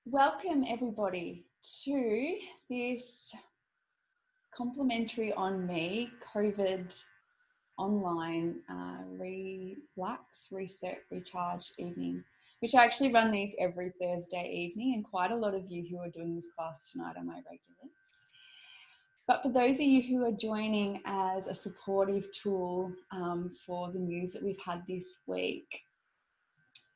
welcome everybody to this complimentary on me COVID online relax, reset, recharge evening, which I actually run these every Thursday evening, and quite a lot of you who are doing this class tonight are my regulars. But for those of you who are joining as a supportive tool for the news that we've had this week,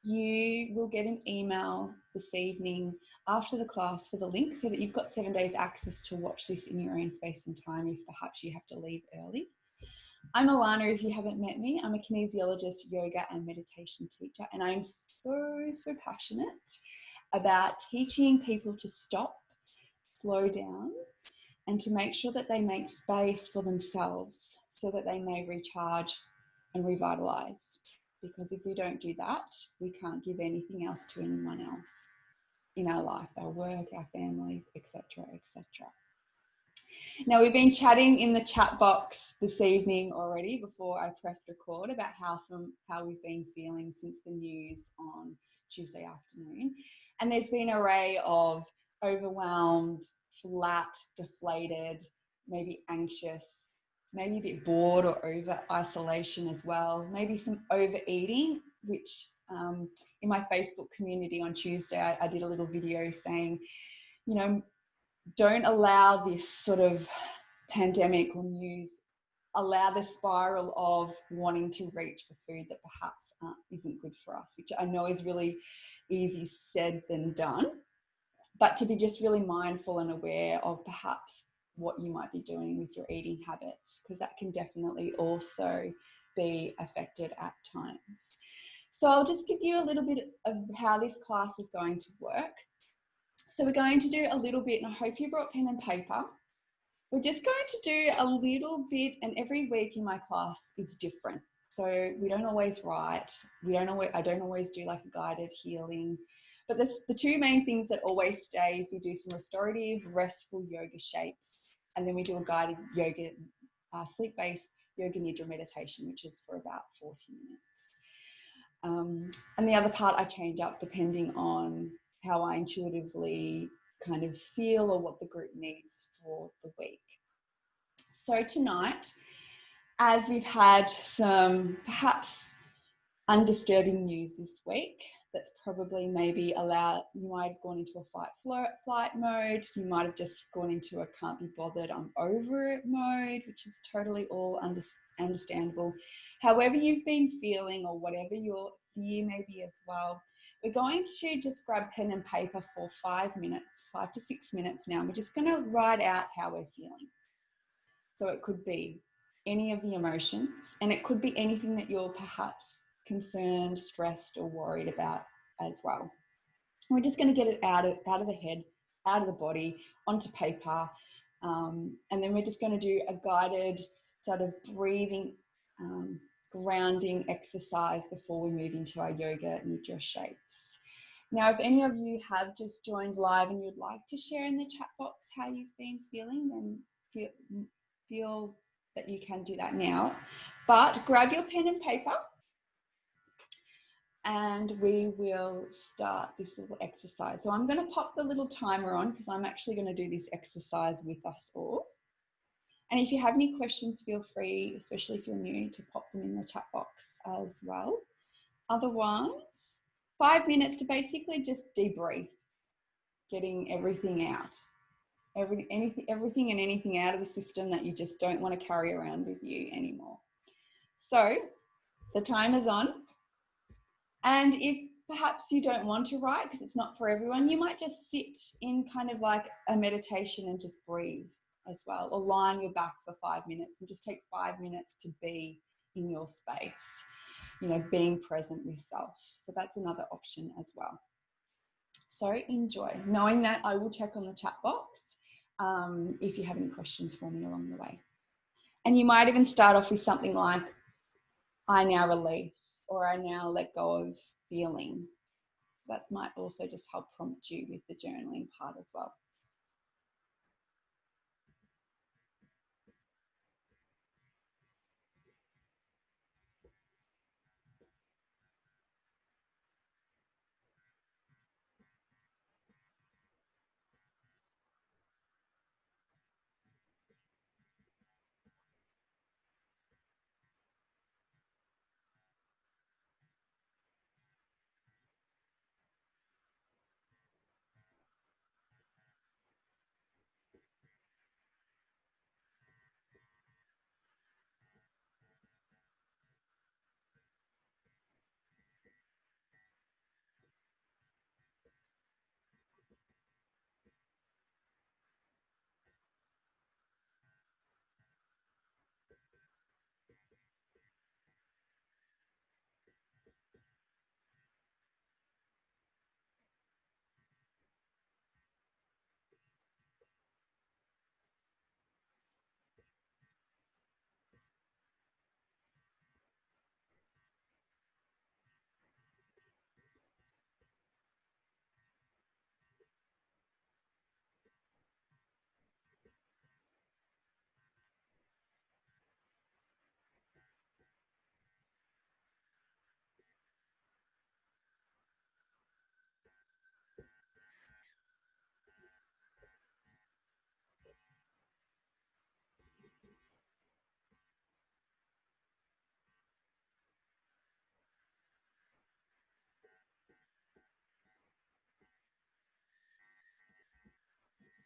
you will get an email this evening after the class for the link so that you've got 7 days access to watch this in your own space and time if perhaps you have to leave early. I'm Alana, if you haven't met me. I'm a kinesiologist, yoga and meditation teacher, and I'm so passionate about teaching people to stop, slow down, and to make sure that they make space for themselves so that they may recharge and revitalize. Because if we don't do that, we can't give anything else to anyone else in our life, our work, our family, etc., etc. Now, we've been chatting in the chat box this evening already before I pressed record about how we've been feeling since the news on Tuesday afternoon. And there's been an array of overwhelmed, flat, deflated, maybe anxious, maybe a bit bored or over isolation as well, maybe some overeating, which in my Facebook community on Tuesday, I did a little video saying, you know, don't allow this sort of pandemic or news allow the spiral of wanting to reach for food that perhaps isn't good for us, which I know is really easy said than done, but to be just really mindful and aware of perhaps what you might be doing with your eating habits, because that can definitely also be affected at times. So I'll just give you a little bit of how this class is going to work. So we're going to do a little bit, and I hope you brought pen and paper. We're just going to do a little bit, and every week in my class is different. So we don't always write. I don't always do like a guided healing. But the two main things that always stay is we do some restorative, restful yoga shapes, and then we do a guided yoga, sleep-based yoga Nidra meditation, which is for about 40 minutes. And the other part I change up depending on how I intuitively kind of feel or what the group needs for the week. So tonight, as we've had some perhaps undisturbing news this week, that's probably maybe you might have gone into a flight mode, you might have just gone into a can't be bothered, I'm over it mode, which is totally all understandable. However you've been feeling or whatever your fear may be as well, we're going to just grab pen and paper for 5 to 6 minutes now. We're just going to write out how we're feeling. So it could be any of the emotions, and it could be anything that you're perhaps concerned, stressed, or worried about as well. And we're just going to get it out of the head, out of the body, onto paper. And then we're just going to do a guided sort of breathing, grounding exercise before we move into our yoga Nidra shapes. Now, if any of you have just joined live and you'd like to share in the chat box how you've been feeling, then feel that you can do that now. But grab your pen and paper and we will start this little exercise. So I'm going to pop the little timer on because I'm actually going to do this exercise with us all. And if you have any questions, feel free, especially if you're new, to pop them in the chat box as well. Otherwise, 5 minutes to basically just debrief, getting everything out. Everything and anything out of the system that you just don't want to carry around with you anymore. So the timer's on. And if perhaps you don't want to write because it's not for everyone, you might just sit in kind of like a meditation and just breathe as well, or lie on your back for 5 minutes and just take 5 minutes to be in your space, you know, being present with self. So that's another option as well. So enjoy, knowing that I will check on the chat box if you have any questions for me along the way. And you might even start off with something like, I now release, or I now let go of feeling. That might also just help prompt you with the journaling part as well.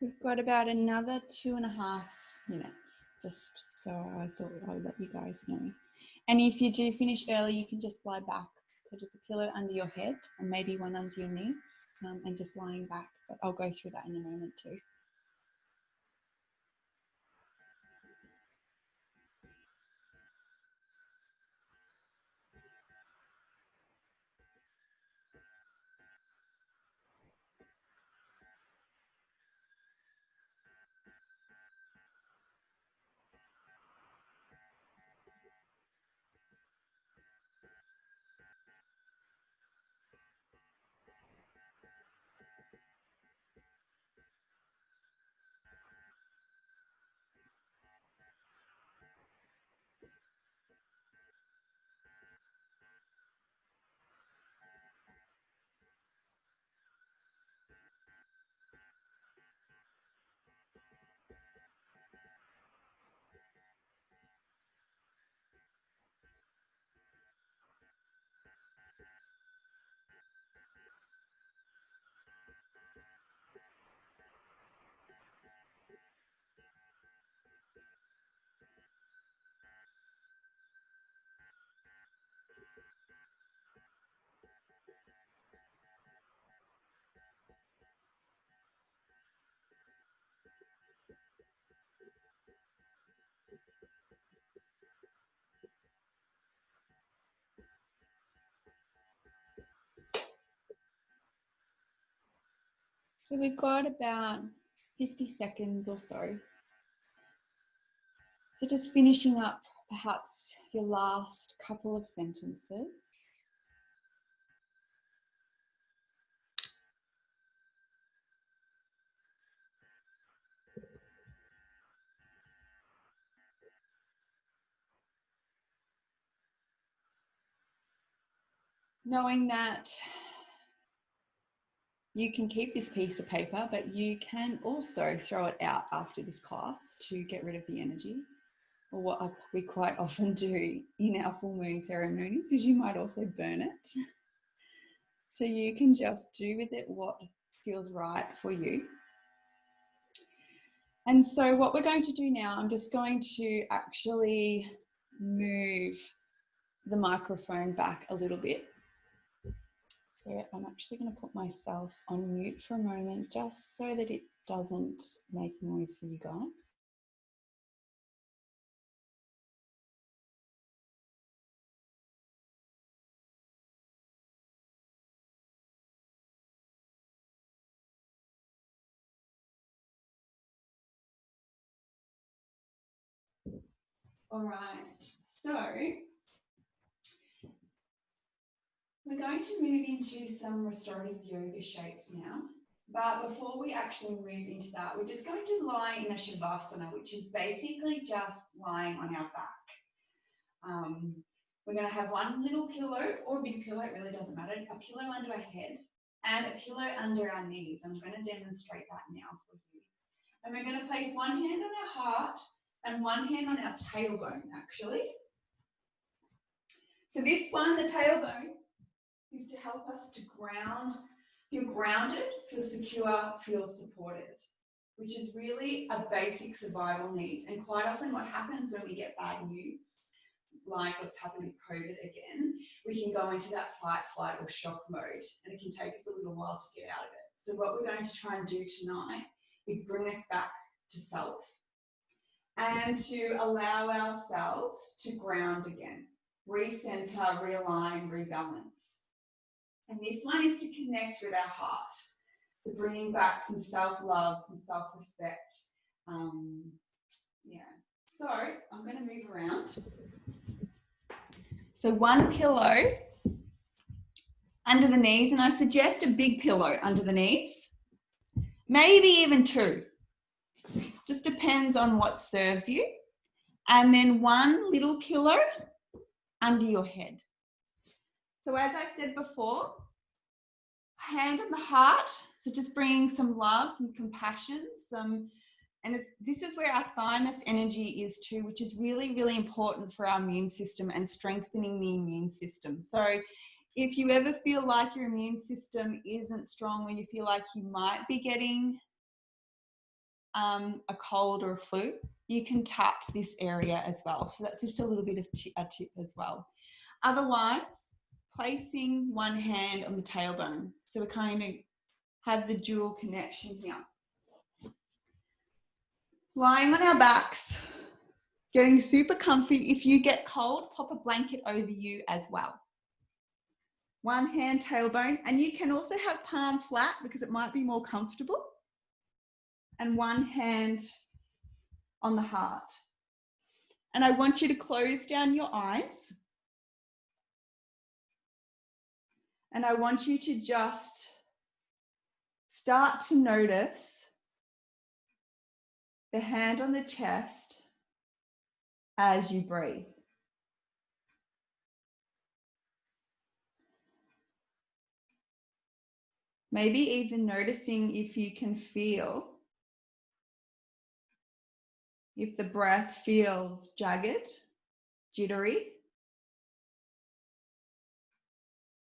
We've got about another 2.5 minutes, just so I thought I would let you guys know. And if you do finish early, you can just lie back. So just a pillow under your head and maybe one under your knees, and just lying back. But I'll go through that in a moment too. So we've got about 50 seconds or so. So just finishing up perhaps your last couple of sentences. Knowing that you can keep this piece of paper, but you can also throw it out after this class to get rid of the energy. Or what we quite often do in our full moon ceremonies is you might also burn it. So you can just do with it what feels right for you. And so what we're going to do now, I'm just going to actually move the microphone back a little bit. So I'm actually going to put myself on mute for a moment just so that it doesn't make noise for you guys. All right, so we're going to move into some restorative yoga shapes now. But before we actually move into that, we're just going to lie in a shavasana, which is basically just lying on our back. We're going to have one little pillow or a big pillow, it really doesn't matter, a pillow under our head and a pillow under our knees. I'm going to demonstrate that now for you. And we're going to place one hand on our heart and one hand on our tailbone, actually. So this one, the tailbone, is to help us to ground, feel grounded, feel secure, feel supported, which is really a basic survival need. And quite often what happens when we get bad news, like what's happened with COVID again, we can go into that fight, flight or shock mode, and it can take us a little while to get out of it. So what we're going to try and do tonight is bring us back to self and to allow ourselves to ground again, recenter, realign, rebalance. And this one is to connect with our heart, so bringing back some self-love, some self-respect. Yeah. So I'm going to move around. So one pillow under the knees, and I suggest a big pillow under the knees, maybe even two. Just depends on what serves you. And then one little pillow under your head. So as I said before, hand on the heart, so just bringing some love, some compassion, this is where our thymus energy is too, which is really, really important for our immune system and strengthening the immune system. So if you ever feel like your immune system isn't strong or you feel like you might be getting a cold or a flu, you can tap this area as well. So that's just a little bit of a tip as well. Otherwise, placing one hand on the tailbone. So we kind of have the dual connection here. Lying on our backs, getting super comfy. If you get cold, pop a blanket over you as well. One hand tailbone, and you can also have palm flat because it might be more comfortable. And one hand on the heart. And I want you to close down your eyes. And I want you to just start to notice the hand on the chest as you breathe. Maybe even noticing if you can feel if the breath feels jagged, jittery.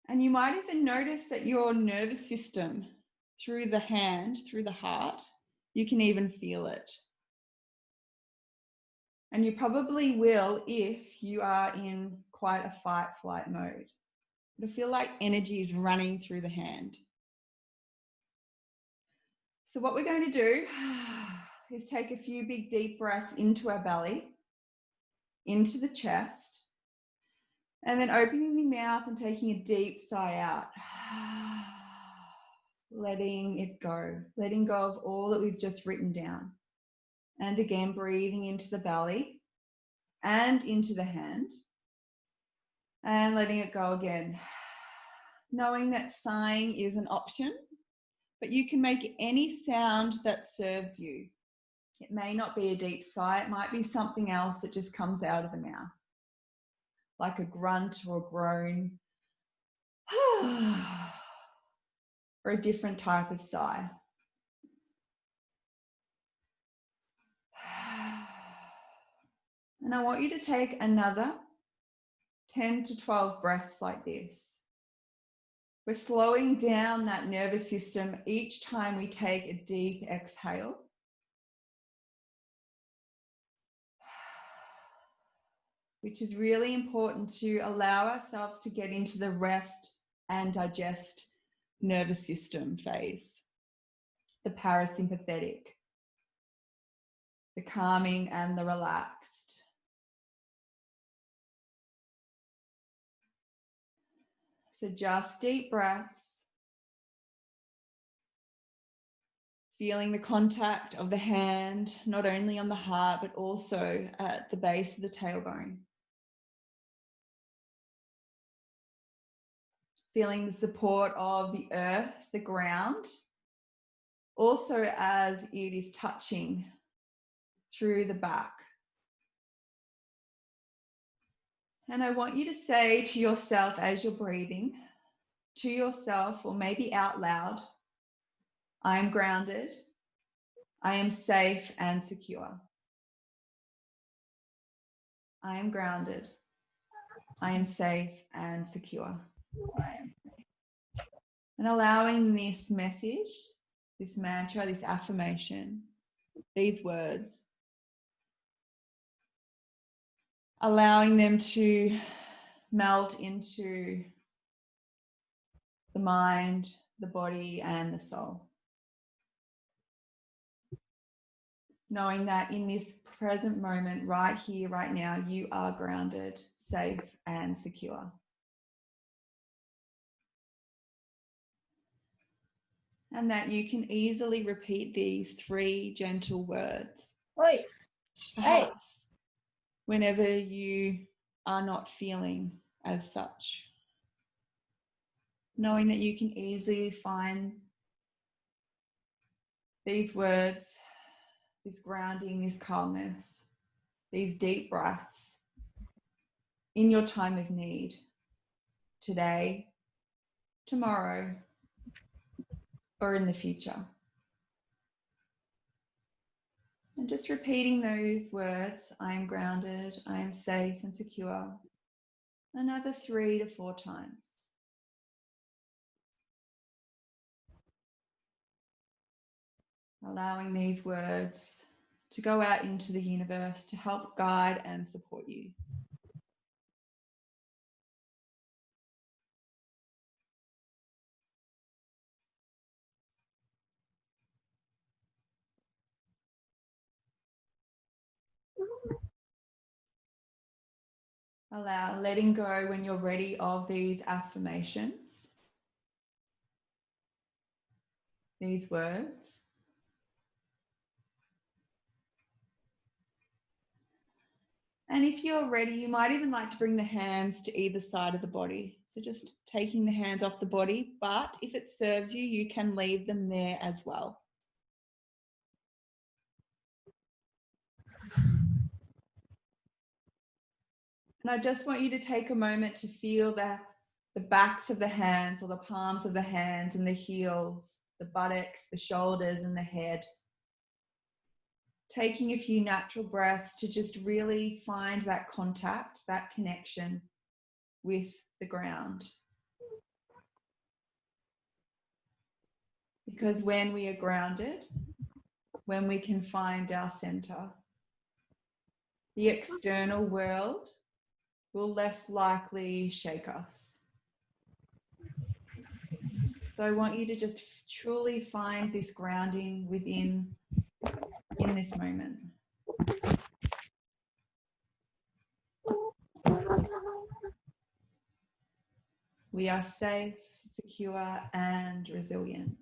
And you might even notice that your nervous system through the hand, through the heart, you can even feel it. And you probably will if you are in quite a fight-flight mode. It'll feel like energy is running through the hand. So what we're going to do is take a few big deep breaths into our belly, into the chest, and then opening the mouth and taking a deep sigh out. Letting it go, letting go of all that we've just written down. And again, breathing into the belly and into the hand and letting it go again. Knowing that sighing is an option, but you can make any sound that serves you. It may not be a deep sigh, it might be something else that just comes out of the mouth, like a grunt or a groan, or a different type of sigh. And I want you to take another 10 to 12 breaths like this. We're slowing down that nervous system each time we take a deep exhale. Which is really important to allow ourselves to get into the rest and digest nervous system phase. The parasympathetic, the calming and the relaxed. So just deep breaths. Feeling the contact of the hand, not only on the heart, but also at the base of the tailbone. Feeling the support of the earth, the ground, also as it is touching through the back. And I want you to say to yourself as you're breathing, to yourself or maybe out loud, I am grounded, I am safe and secure. I am grounded, I am safe and secure. And allowing this message, this mantra, this affirmation, these words, allowing them to melt into the mind, the body, and the soul. Knowing that in this present moment, right here, right now, you are grounded, safe, and secure. And that you can easily repeat these 3 gentle words. Perhaps whenever you are not feeling as such. Knowing that you can easily find these words, this grounding, this calmness, these deep breaths in your time of need, today, tomorrow, or in the future. And just repeating those words, I am grounded, I am safe and secure, another 3 to 4 times. allowing these words to go out into the universe to help guide and support you. Allow letting go when you're ready of these affirmations, these words. And if you're ready, you might even like to bring the hands to either side of the body. So just taking the hands off the body, but if it serves you, you can leave them there as well. And I just want you to take a moment to feel the backs of the hands or the palms of the hands and the heels, the buttocks, the shoulders and the head. Taking a few natural breaths to just really find that contact, that connection with the ground. Because when we are grounded, when we can find our center, the external world will less likely shake us. So I want you to just truly find this grounding within in this moment. We are safe, secure, and resilient.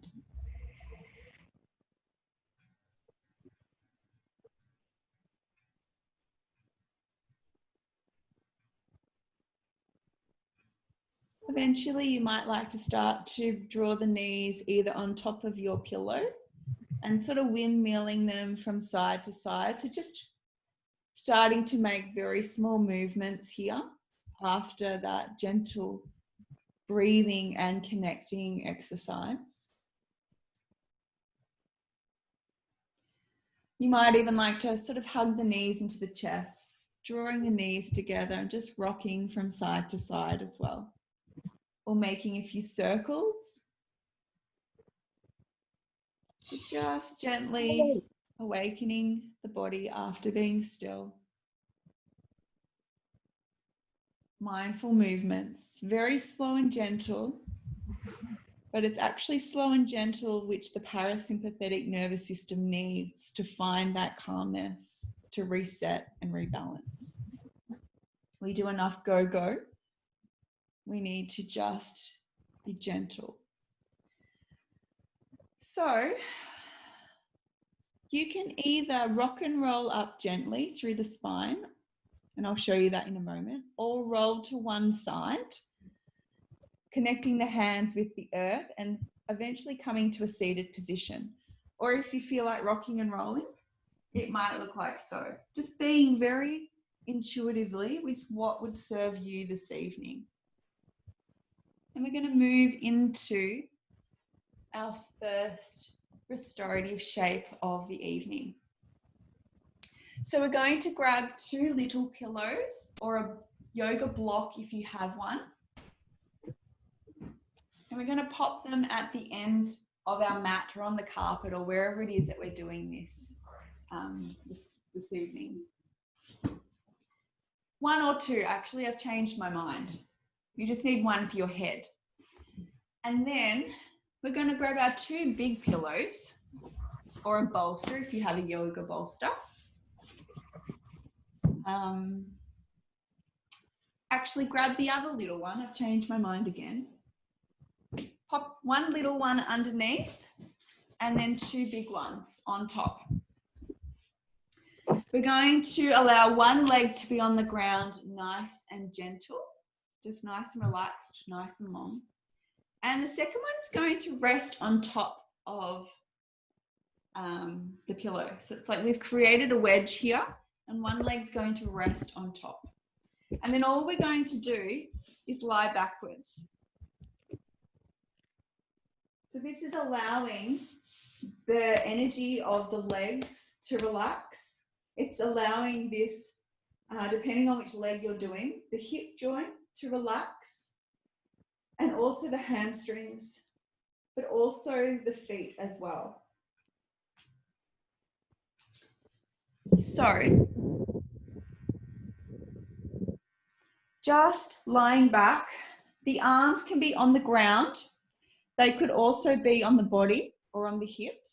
Eventually, you might like to start to draw the knees either on top of your pillow and sort of windmilling them from side to side. So just starting to make very small movements here after that gentle breathing and connecting exercise. You might even like to sort of hug the knees into the chest, drawing the knees together and just rocking from side to side as well. Or making a few circles. Just gently awakening the body after being still. Mindful movements, very slow and gentle, but it's actually slow and gentle which the parasympathetic nervous system needs to find that calmness, to reset and rebalance. We do enough go-go. We need to just be gentle. So you can either rock and roll up gently through the spine, and I'll show you that in a moment, or roll to one side, connecting the hands with the earth and eventually coming to a seated position. Or if you feel like rocking and rolling, it might look like so. Just being very intuitively with what would serve you this evening. And we're going to move into our first restorative shape of the evening. So we're going to grab 2 little pillows or a yoga block if you have one. And we're going to pop them at the end of our mat or on the carpet or wherever it is that we're doing this this evening. 1 or 2, actually I've changed my mind. You just need 1 for your head. And then we're going to grab our 2 big pillows or a bolster if you have a yoga bolster. Actually grab the other little one. I've changed my mind again. Pop 1 little one underneath and then 2 big ones on top. We're going to allow 1 leg to be on the ground, nice and gentle, just nice and relaxed, nice and long. And the second one's going to rest on top of the pillow. So it's like we've created a wedge here and 1 leg's going to rest on top. And then all we're going to do is lie backwards. So this is allowing the energy of the legs to relax. It's allowing this, depending on which leg you're doing, the hip joint to relax and also the hamstrings, but also the feet as well. So just lying back, the arms can be on the ground. They could also be on the body or on the hips.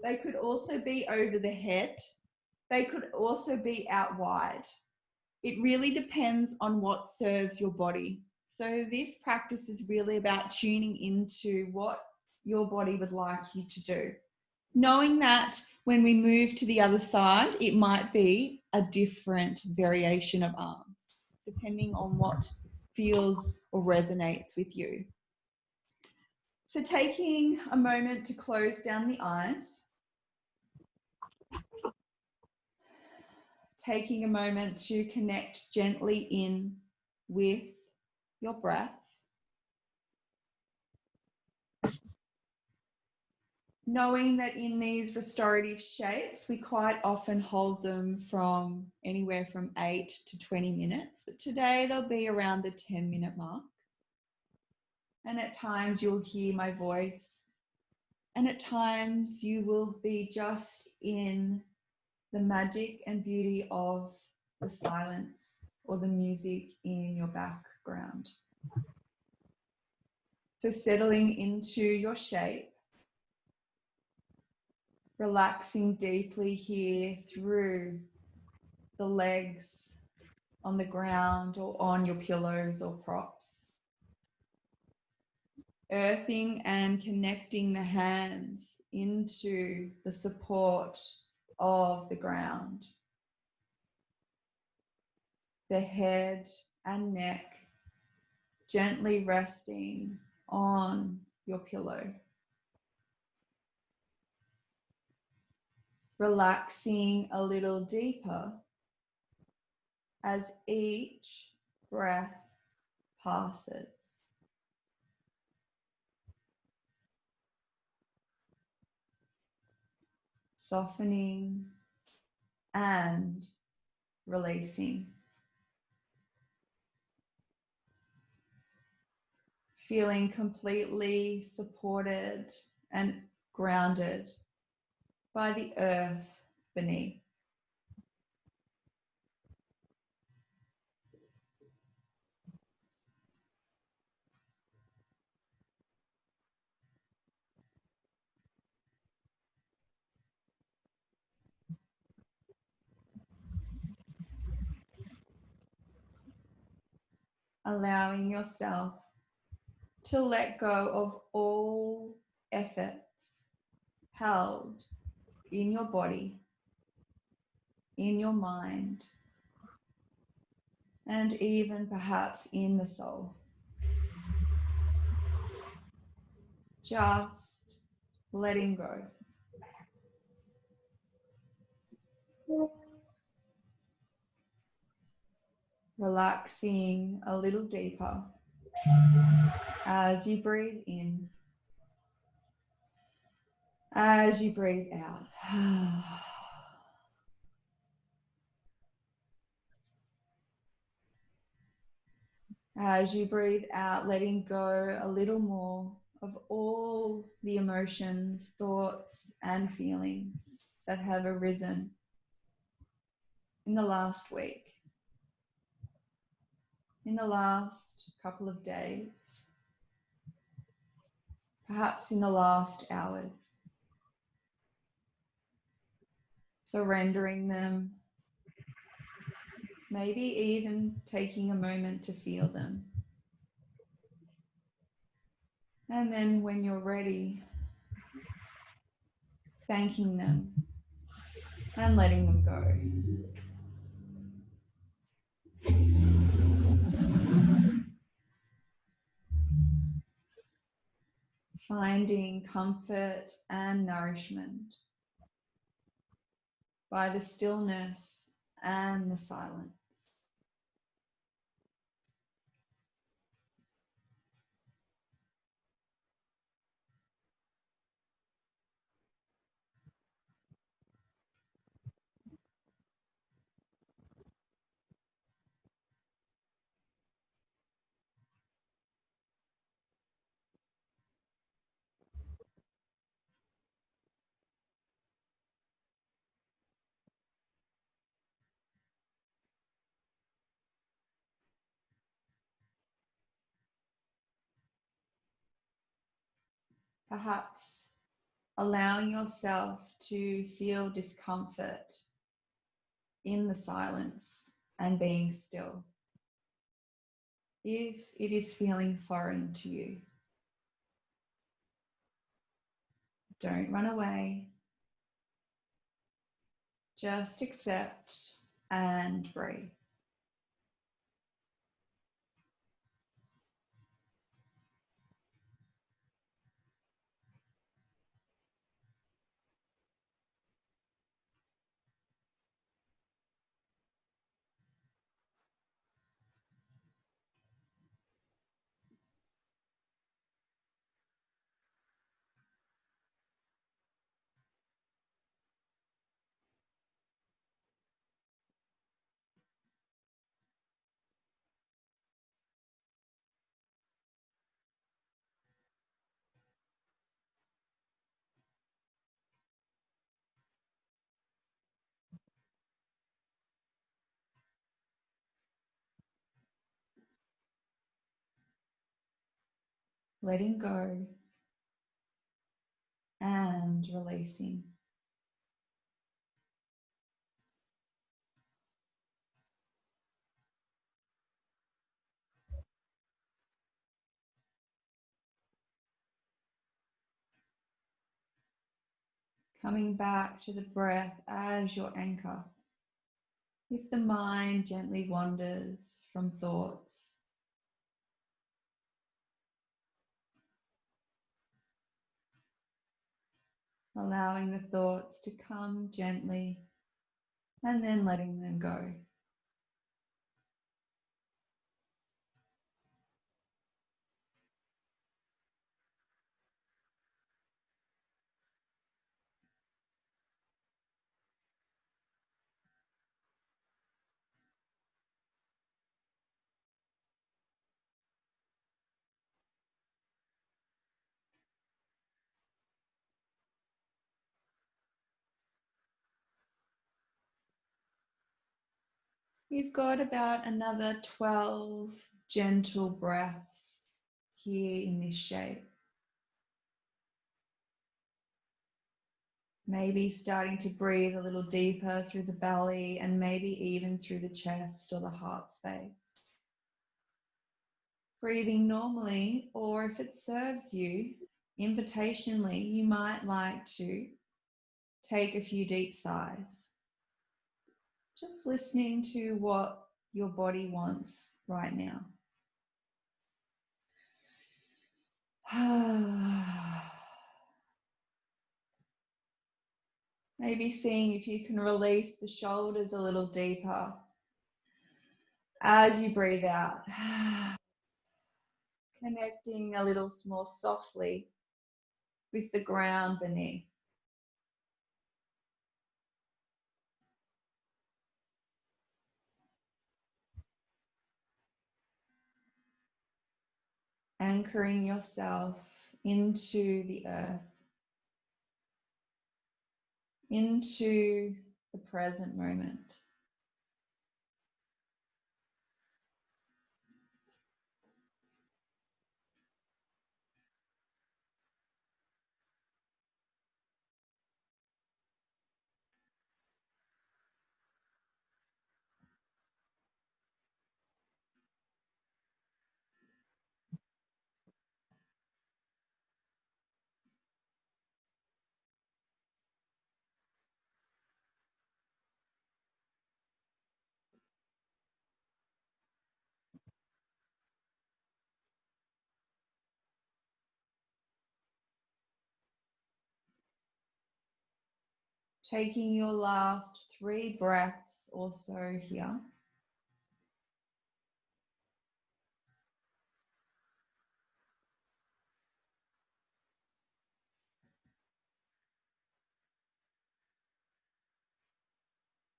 They could also be over the head. They could also be out wide. It really depends on what serves your body. So this practice is really about tuning into what your body would like you to do. Knowing that when we move to the other side, it might be a different variation of arms, depending on what feels or resonates with you. So taking a moment to close down the eyes, taking a moment to connect gently in with your breath, knowing that in these restorative shapes, we quite often hold them from anywhere from 8 to 20 minutes, but today they'll be around the 10-minute mark. And at times you'll hear my voice, and at times you will be just in the magic and beauty of the silence or the music in your background. So settling into your shape, relaxing deeply here through the legs on the ground or on your pillows or props. Earthing and connecting the hands into the support of the ground. The head and neck gently resting on your pillow. Relaxing a little deeper as each breath passes. Softening and releasing. Feeling completely supported and grounded by the earth beneath. Allowing yourself to let go of all efforts held in your body, in your mind, and even perhaps in the soul. Just letting go. Relaxing a little deeper as you breathe in, as you breathe out. As you breathe out, letting go a little more of all the emotions, thoughts, and feelings that have arisen in the last week, in the last couple of days, perhaps in the last hours. Surrendering them, maybe even taking a moment to feel them. And then when you're ready, thanking them and letting them go. Finding comfort and nourishment by the stillness and the silence. perhaps allowing yourself to feel discomfort in the silence and being still, if it is feeling foreign to you. Don't run away. Just accept and breathe. Letting go and releasing. Coming back to the breath as your anchor. If the mind gently wanders from thoughts, allowing the thoughts to come gently and then letting them go. You've got about another 12 gentle breaths here in this shape. Maybe starting to breathe a little deeper through the belly and maybe even through the chest or the heart space. Breathing normally, or if it serves you, invitationally, you might like to take a few deep sighs. Just listening to what your body wants right now. Maybe seeing if you can release the shoulders a little deeper as you breathe out. Connecting a little more softly with the ground beneath. Anchoring yourself into the earth, into the present moment. Taking your last 3 breaths or so here.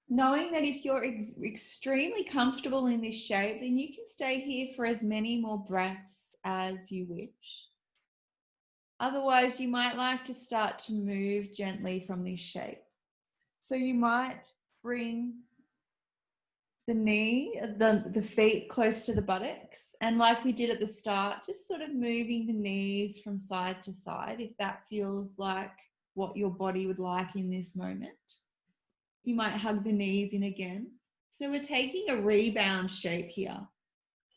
Knowing that if you're extremely comfortable in this shape, then you can stay here for as many more breaths as you wish. Otherwise, you might like to start to move gently from this shape. So you might bring the knee, the feet close to the buttocks. And like we did at the start, just sort of moving the knees from side to side if that feels like what your body would like in this moment. You might hug the knees in again. So we're taking a rebound shape here,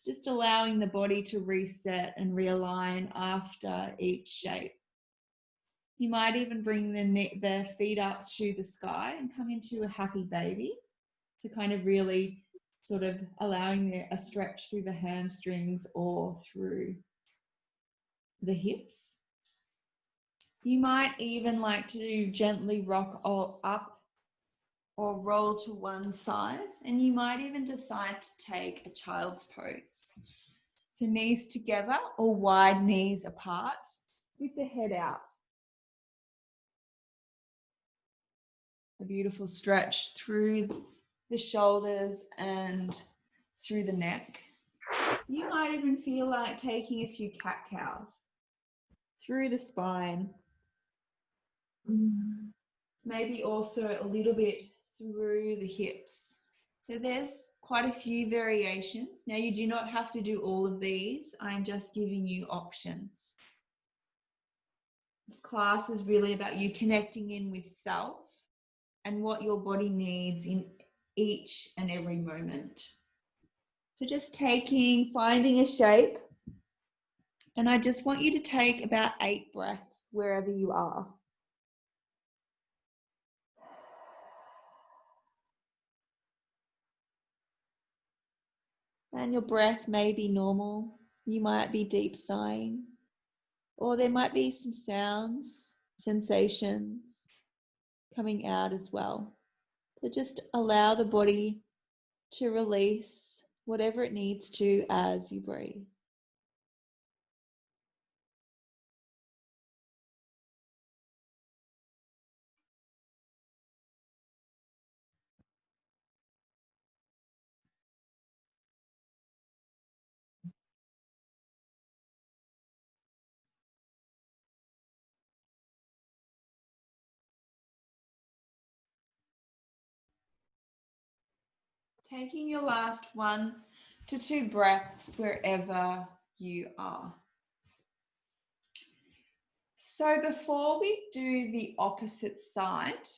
just allowing the body to reset and realign after each shape. You might even bring the feet up to the sky and come into a happy baby to kind of really sort of allowing a stretch through the hamstrings or through the hips. You might even like to gently rock up or roll to one side, and you might even decide to take a child's pose. So knees together or wide knees apart with the head out. A beautiful stretch through the shoulders and through the neck. You might even feel like taking a few cat-cows through the spine. Maybe also a little bit through the hips. So there's quite a few variations. Now you do not have to do all of these. I'm just giving you options. This class is really about you connecting in with self and what your body needs in each and every moment. So just finding a shape, and I just want you to take about 8 breaths wherever you are. And your breath may be normal. You might be deep sighing, or there might be some sounds, sensations coming out as well. So just allow the body to release whatever it needs to as you breathe. Taking your last 1 to 2 breaths wherever you are. So before we do the opposite side,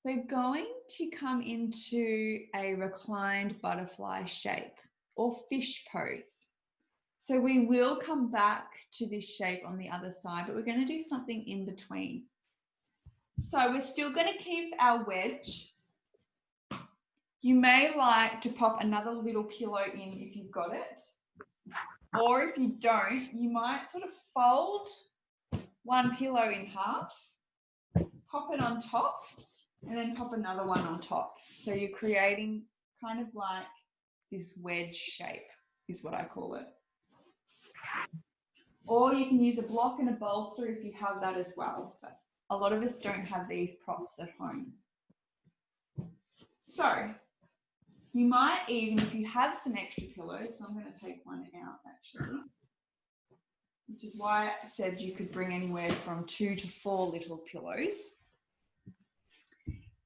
we're going to come into a reclined butterfly shape or fish pose. So we will come back to this shape on the other side, but we're going to do something in between. So we're still going to keep our wedge. You may like to pop another little pillow in if you've got it. Or if you don't, you might sort of fold one pillow in half, pop it on top, and then pop another one on top. So you're creating kind of like this wedge shape is what I call it. Or you can use a block and a bolster if you have that as well. But a lot of us don't have these props at home. So you might even, if you have some extra pillows, so I'm going to take one out actually, which is why I said you could bring anywhere from 2 to 4 little pillows,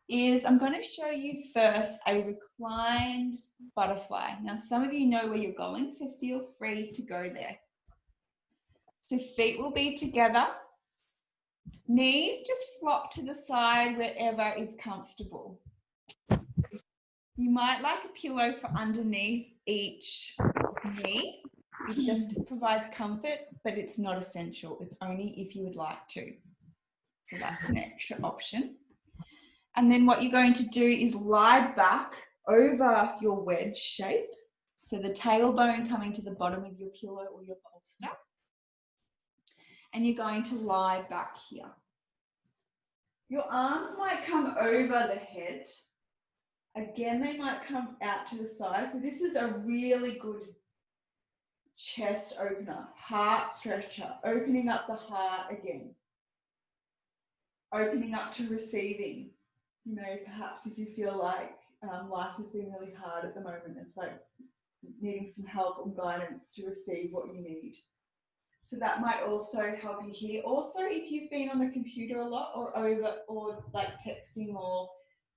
is I'm going to show you first a reclined butterfly. Now, some of you know where you're going, so feel free to go there. So feet will be together. Knees just flop to the side wherever is comfortable. You might like a pillow for underneath each knee. It just provides comfort, but it's not essential. It's only if you would like to. So that's an extra option. And then what you're going to do is lie back over your wedge shape. So the tailbone coming to the bottom of your pillow or your bolster. And you're going to lie back here. Your arms might come over the head. Again, they might come out to the side. So this is a really good chest opener, heart stretcher, opening up the heart again. Opening up to receiving. You know, perhaps if you feel like life has been really hard at the moment, it's like needing some help and guidance to receive what you need. So that might also help you here. Also, if you've been on the computer a lot or like texting or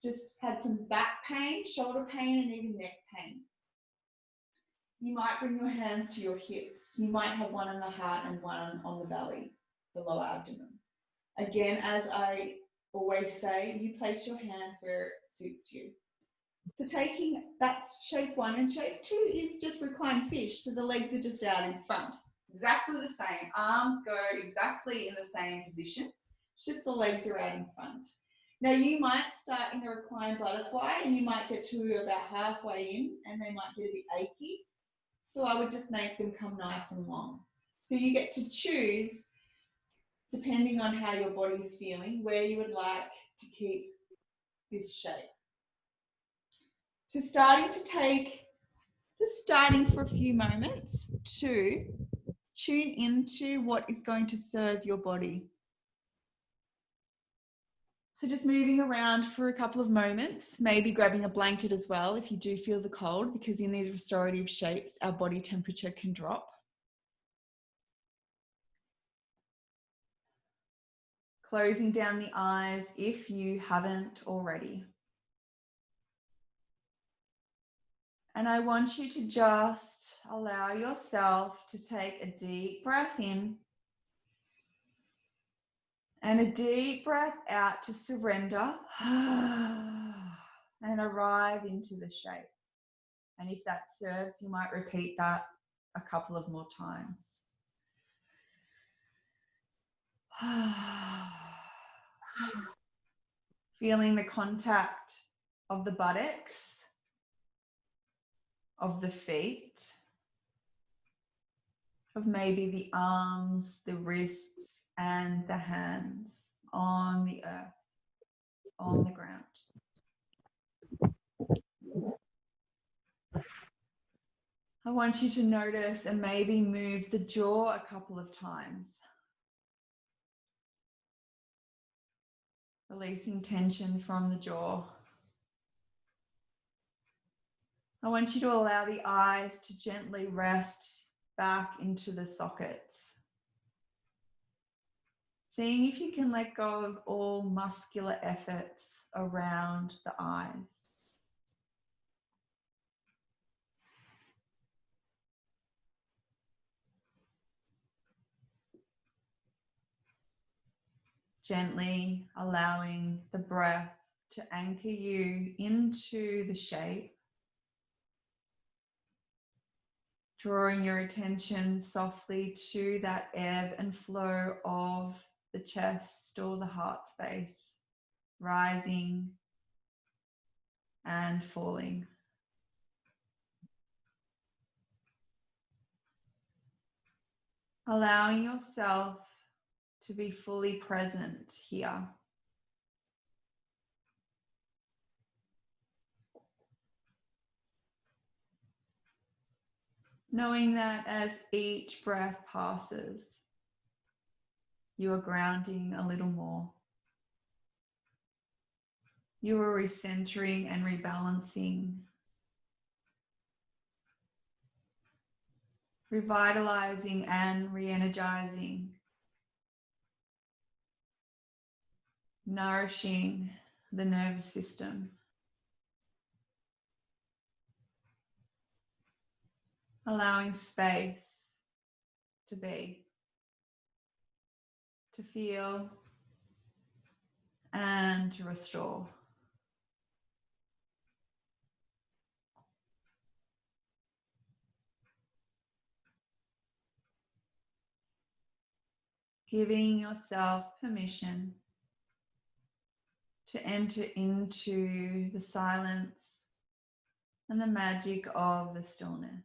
just had some back pain, shoulder pain, and even neck pain. You might bring your hands to your hips. You might have one on the heart and one on the belly, the lower abdomen. Again, as I always say, you place your hands where it suits you. So taking, that's shape 1, and shape 2 is just reclined fish. So the legs are just out in front. Exactly the same. Arms go exactly in the same position. It's just the legs are out in front. Now you might start in a reclined butterfly and you might get to about halfway in and they might get a bit achy. So I would just make them come nice and long. So you get to choose, depending on how your body's feeling, where you would like to keep this shape. So starting for a few moments to tune into what is going to serve your body. So just moving around for a couple of moments, maybe grabbing a blanket as well if you do feel the cold, because in these restorative shapes, our body temperature can drop. Closing down the eyes if you haven't already. And I want you to just allow yourself to take a deep breath in and a deep breath out to surrender and arrive into the shape. And if that serves, you might repeat that a couple of more times. Feeling the contact of the buttocks, of the feet, of maybe the arms, the wrists, and the hands on the earth, on the ground. I want you to notice and maybe move the jaw a couple of times. Releasing tension from the jaw. I want you to allow the eyes to gently rest back into the sockets. Seeing if you can let go of all muscular efforts around the eyes. Gently allowing the breath to anchor you into the shape. Drawing your attention softly to that ebb and flow of the chest or the heart space, rising and falling. Allowing yourself to be fully present here. Knowing that as each breath passes, you are grounding a little more. You are recentering and rebalancing, revitalizing and re-energizing, nourishing the nervous system. Allowing space to be, to feel, and to restore. Giving yourself permission to enter into the silence and the magic of the stillness.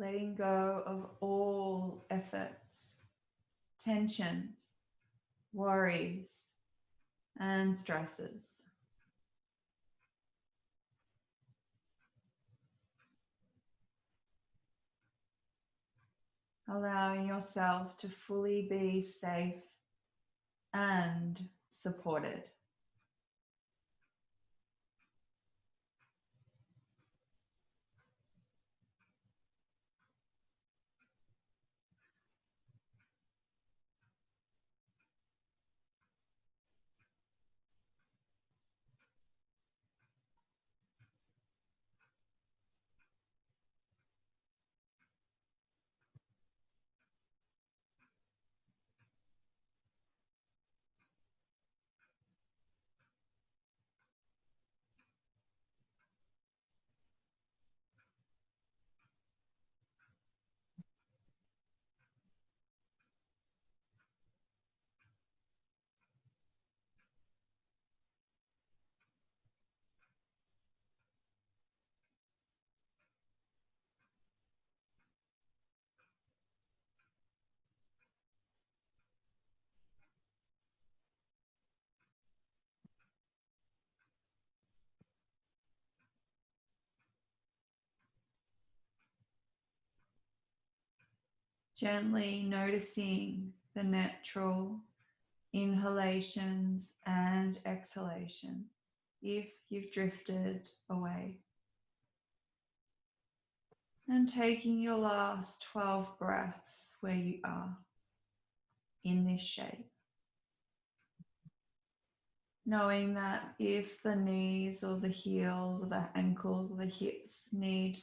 letting go of all efforts, tensions, worries, and stresses. Allowing yourself to fully be safe and supported. Gently noticing the natural inhalations and exhalations if you've drifted away. And taking your last 12 breaths where you are in this shape. Knowing that if the knees or the heels or the ankles or the hips need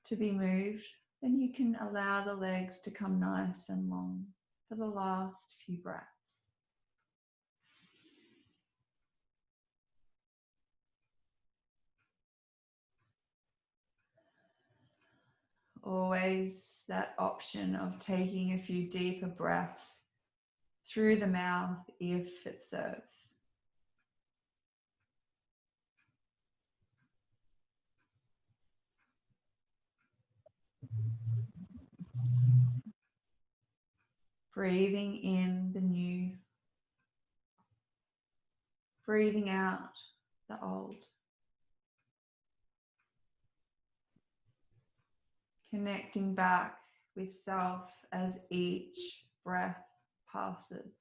to be moved, then you can allow the legs to come nice and long for the last few breaths. Always that option of taking a few deeper breaths through the mouth if it serves. Breathing in the new, breathing out the old. Connecting back with self as each breath passes.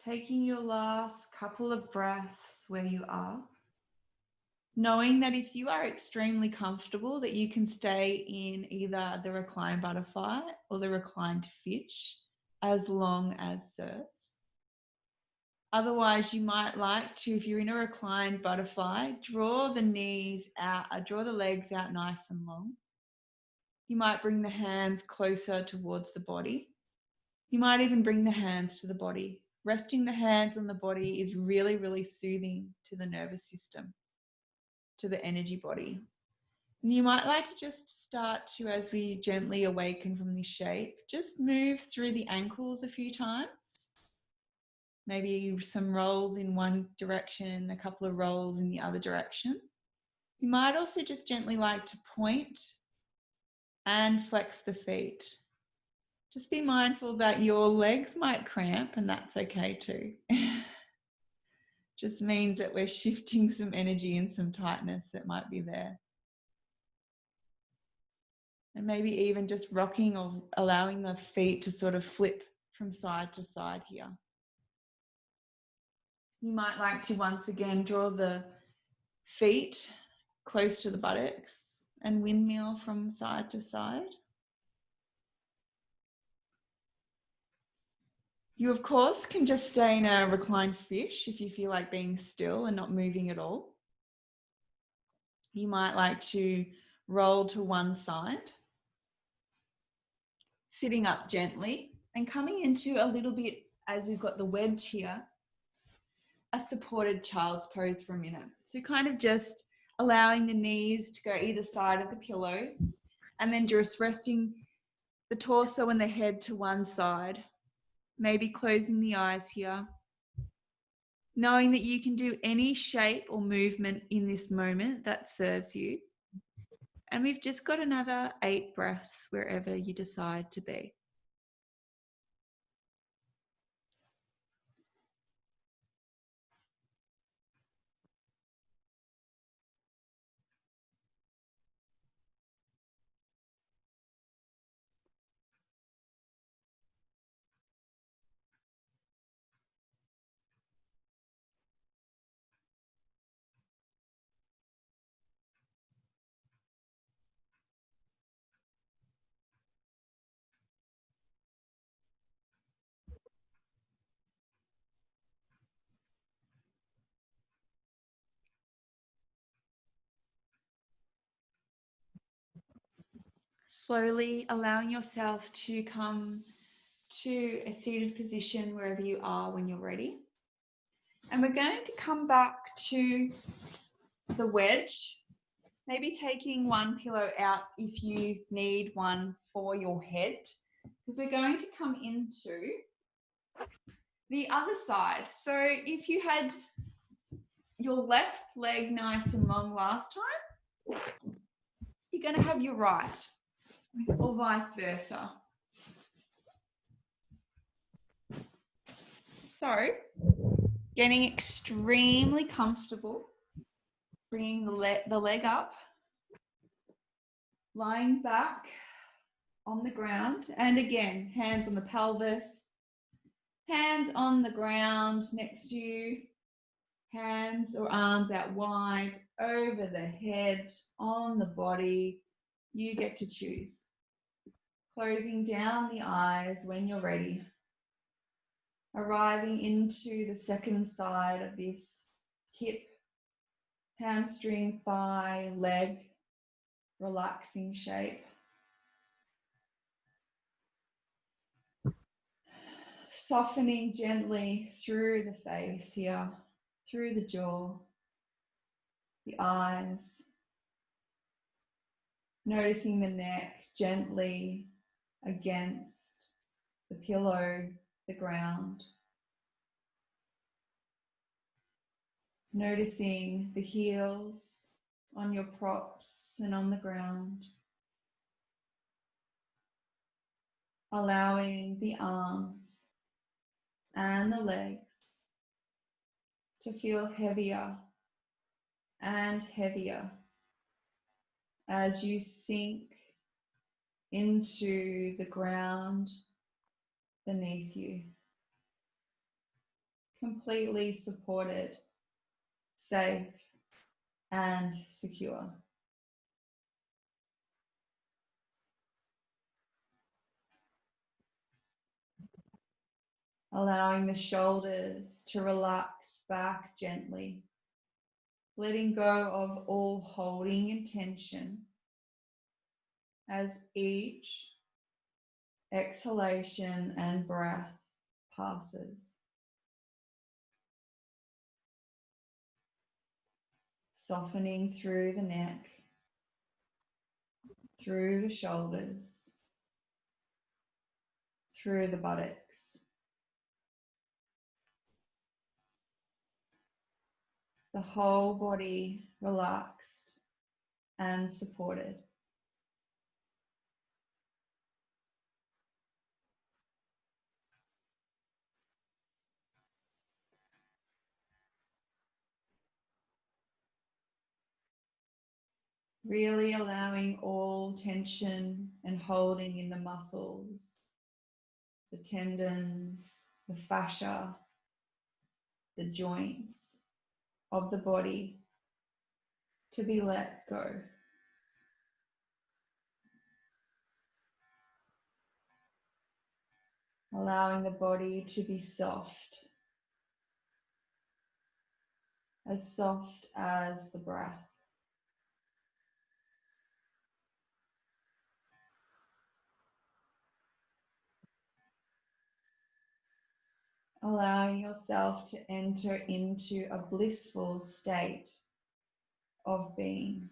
Taking your last couple of breaths where you are, knowing that if you are extremely comfortable, that you can stay in either the reclined butterfly or the reclined fish as long as serves. Otherwise, you might like to, if you're in a reclined butterfly, draw the knees out, draw the legs out nice and long. You might bring the hands closer towards the body. You might even bring the hands to the body. Resting the hands on the body is really, really soothing to the nervous system, to the energy body. And you might like to just start to, as we gently awaken from this shape, just move through the ankles a few times. Maybe some rolls in one direction, a couple of rolls in the other direction. You might also just gently like to point and flex the feet. Just be mindful that your legs might cramp, and that's okay too. Just means that we're shifting some energy and some tightness that might be there. And maybe even just rocking or allowing the feet to sort of flip from side to side here. You might like to once again draw the feet close to the buttocks and windmill from side to side. You, of course, can just stay in a reclined fish if you feel like being still and not moving at all. You might like to roll to one side, sitting up gently and coming into a little bit, as we've got the wedge here, a supported child's pose for a minute. So kind of just allowing the knees to go either side of the pillows and then just resting the torso and the head to one side. Maybe closing the eyes here, knowing that you can do any shape or movement in this moment that serves you. And we've just got another 8 breaths wherever you decide to be. Slowly allowing yourself to come to a seated position wherever you are when you're ready. And we're going to come back to the wedge, maybe taking one pillow out if you need one for your head, because we're going to come into the other side. So if you had your left leg nice and long last time, you're going to have your right, or vice versa. So getting extremely comfortable, bringing the leg up, lying back on the ground, and again, hands on the pelvis, hands on the ground next to you, hands or arms out wide, over the head, on the body. You get to choose. Closing down the eyes when you're ready. Arriving into the second side of this hip, hamstring, thigh, leg, relaxing shape. Softening gently through the face here, through the jaw, the eyes. Noticing the neck gently against the pillow, the ground. Noticing the heels on your props and on the ground. Allowing the arms and the legs to feel heavier and heavier as you sink into the ground beneath you. Completely supported, safe, and secure. Allowing the shoulders to relax back gently, letting go of all holding and tension as each exhalation and breath passes. Softening through the neck, through the shoulders, through the buttocks. The whole body relaxed and supported. Really allowing all tension and holding in the muscles the tendons, the fascia, the joints of the body to be let go. Allowing the body to be soft as the breath. Allowing yourself to enter into a blissful state of being.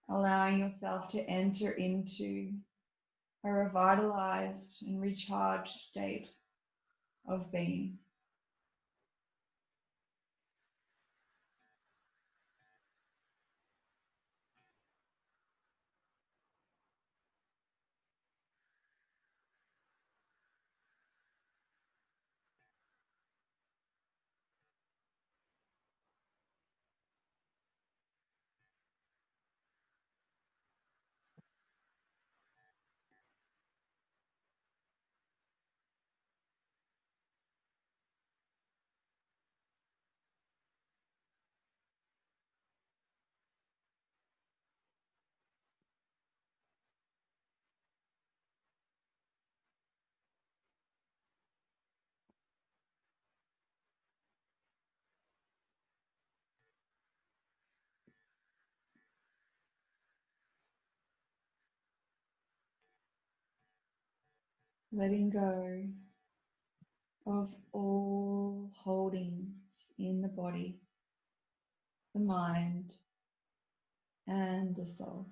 Allowing yourself to enter into a revitalized and recharged state of being. Letting go of all holdings in the body, the mind, and the soul.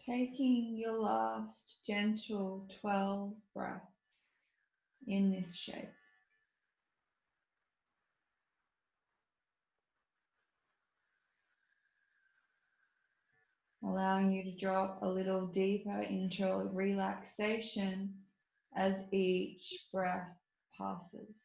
Taking your last gentle 12 breaths in this shape. Allowing you to drop a little deeper into relaxation as each breath passes.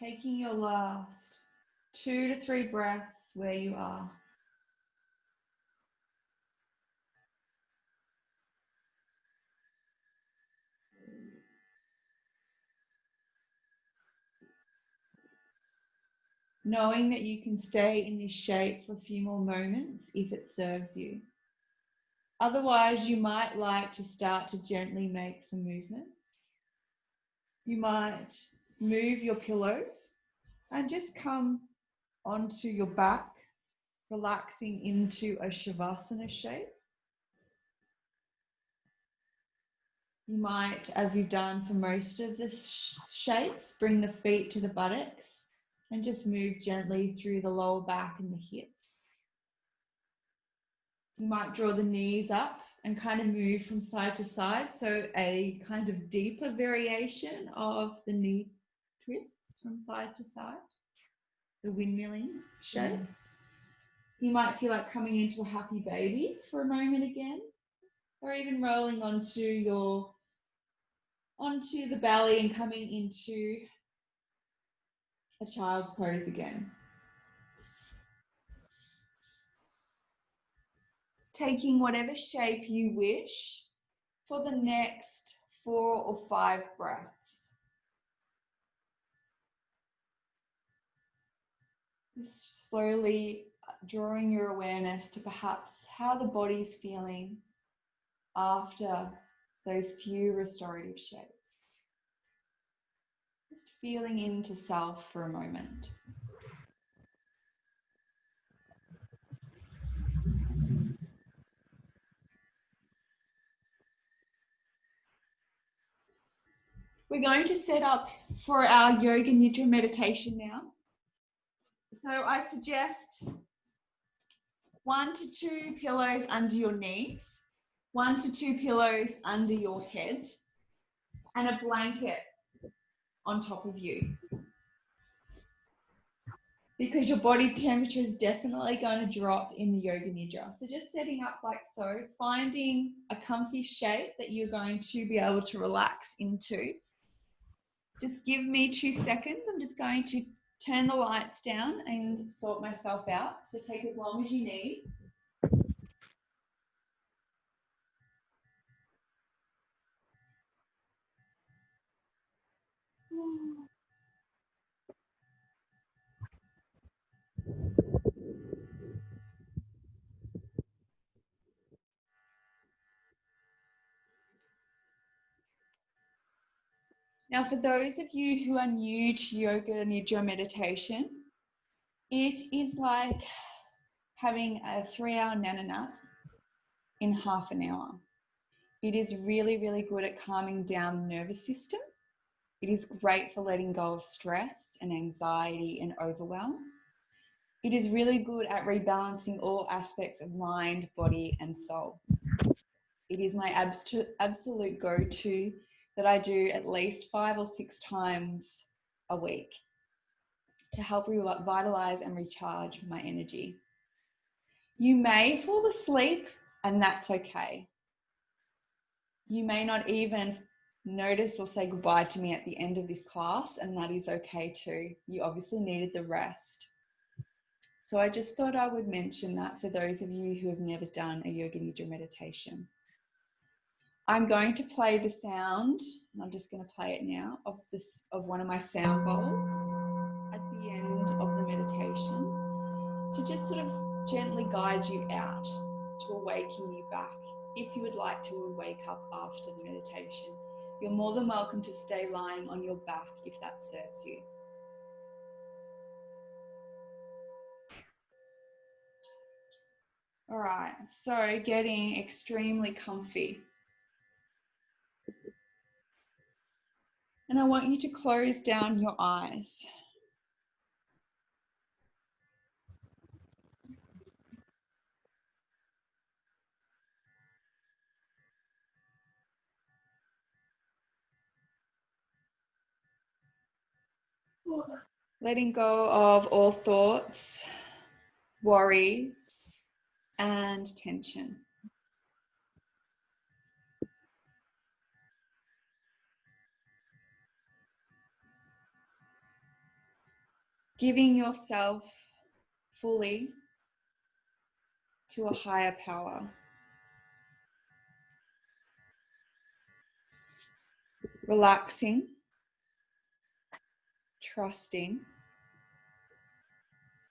Taking your last 2 to 3 breaths where you are. Knowing that you can stay in this shape for a few more moments if it serves you. Otherwise, you might like to start to gently make some movements. You might move your pillows and just come onto your back, relaxing into a Shavasana shape. You might, as we've done for most of the shapes, bring the feet to the buttocks And just move gently through the lower back and the hips. You might draw the knees up and kind of move from side to side. So a kind of deeper variation of the knee twists from side to side, the windmilling shape. You might feel like coming into a happy baby for a moment again, or even rolling onto the belly and coming into a child's pose again. Taking whatever shape you wish for the next 4 or 5 breaths. Just slowly drawing your awareness to perhaps how the body's feeling after those few restorative shapes. Just feeling into self for a moment. We're going to set up for our Yoga Nidra meditation now. So I suggest 1 to 2 pillows under your knees, 1 to 2 pillows under your head, and a blanket on top of you. Because your body temperature is definitely going to drop in the Yoga Nidra. So just setting up like so, finding a comfy shape that you're going to be able to relax into. Just give me 2 seconds. I'm just going to turn the lights down and sort myself out. So take as long as you need. Now, for those of you who are new to Yoga Nidra meditation, it is like having a 3-hour nana nap in half an hour. It is really, really good at calming down the nervous system. It is great for letting go of stress and anxiety and overwhelm. It is really good at rebalancing all aspects of mind, body, and soul. It is my absolute go-to that I do at least 5 or 6 times a week to help revitalize and recharge my energy. You may fall asleep, and that's okay. You may not even notice or say goodbye to me at the end of this class, and that is okay too. You obviously needed the rest. So I just thought I would mention that for those of you who have never done a Yoga Nidra meditation. I'm going to play the sound, and I'm just going to play it now, of one of my sound bowls at the end of the meditation to just sort of gently guide you out, to awaken you back. If you would like to wake up after the meditation, you're more than welcome to stay lying on your back if that serves you. All right, so getting extremely comfy. And I want you to close down your eyes. Letting go of all thoughts, worries, and tension. Giving yourself fully to a higher power. Relaxing, trusting,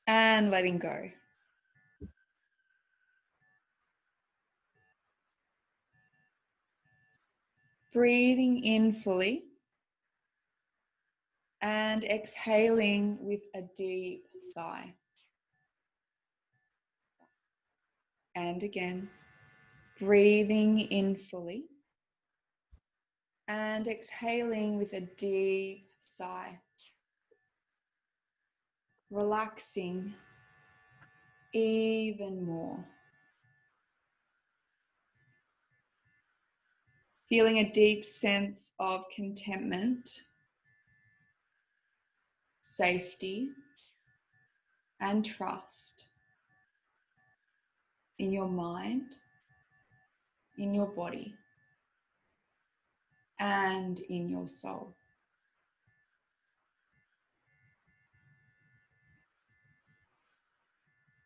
and letting go. Breathing in fully and exhaling with a deep sigh. And again, breathing in fully and exhaling with a deep sigh. relaxing even more. Feeling a deep sense of contentment, safety, and trust in your mind, in your body, and in your soul.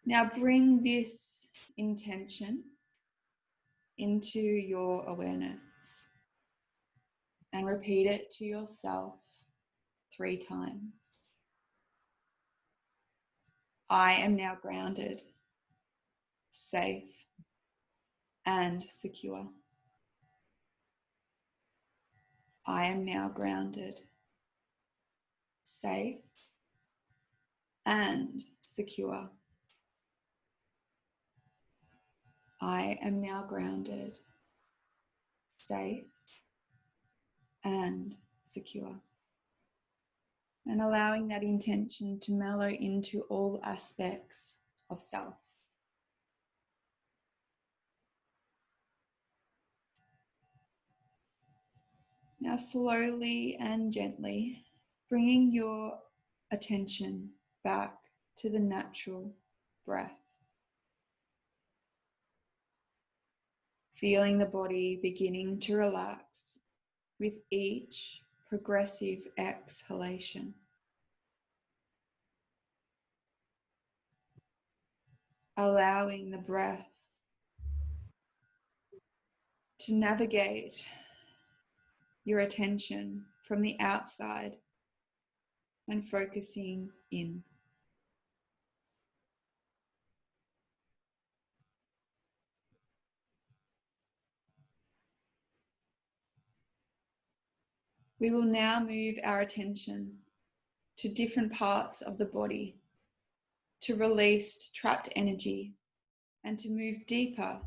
Now bring this intention into your awareness and repeat it to yourself 3 times. I am now grounded, safe, and secure. I am now grounded, safe, and secure. I am now grounded, safe, and secure. And allowing that intention to mellow into all aspects of self. Now slowly and gently bringing your attention back to the natural breath. Feeling the body beginning to relax with each progressive exhalation. Allowing the breath to navigate your attention from the outside and focusing in. We will now move our attention to different parts of the body to release trapped energy and to move deeper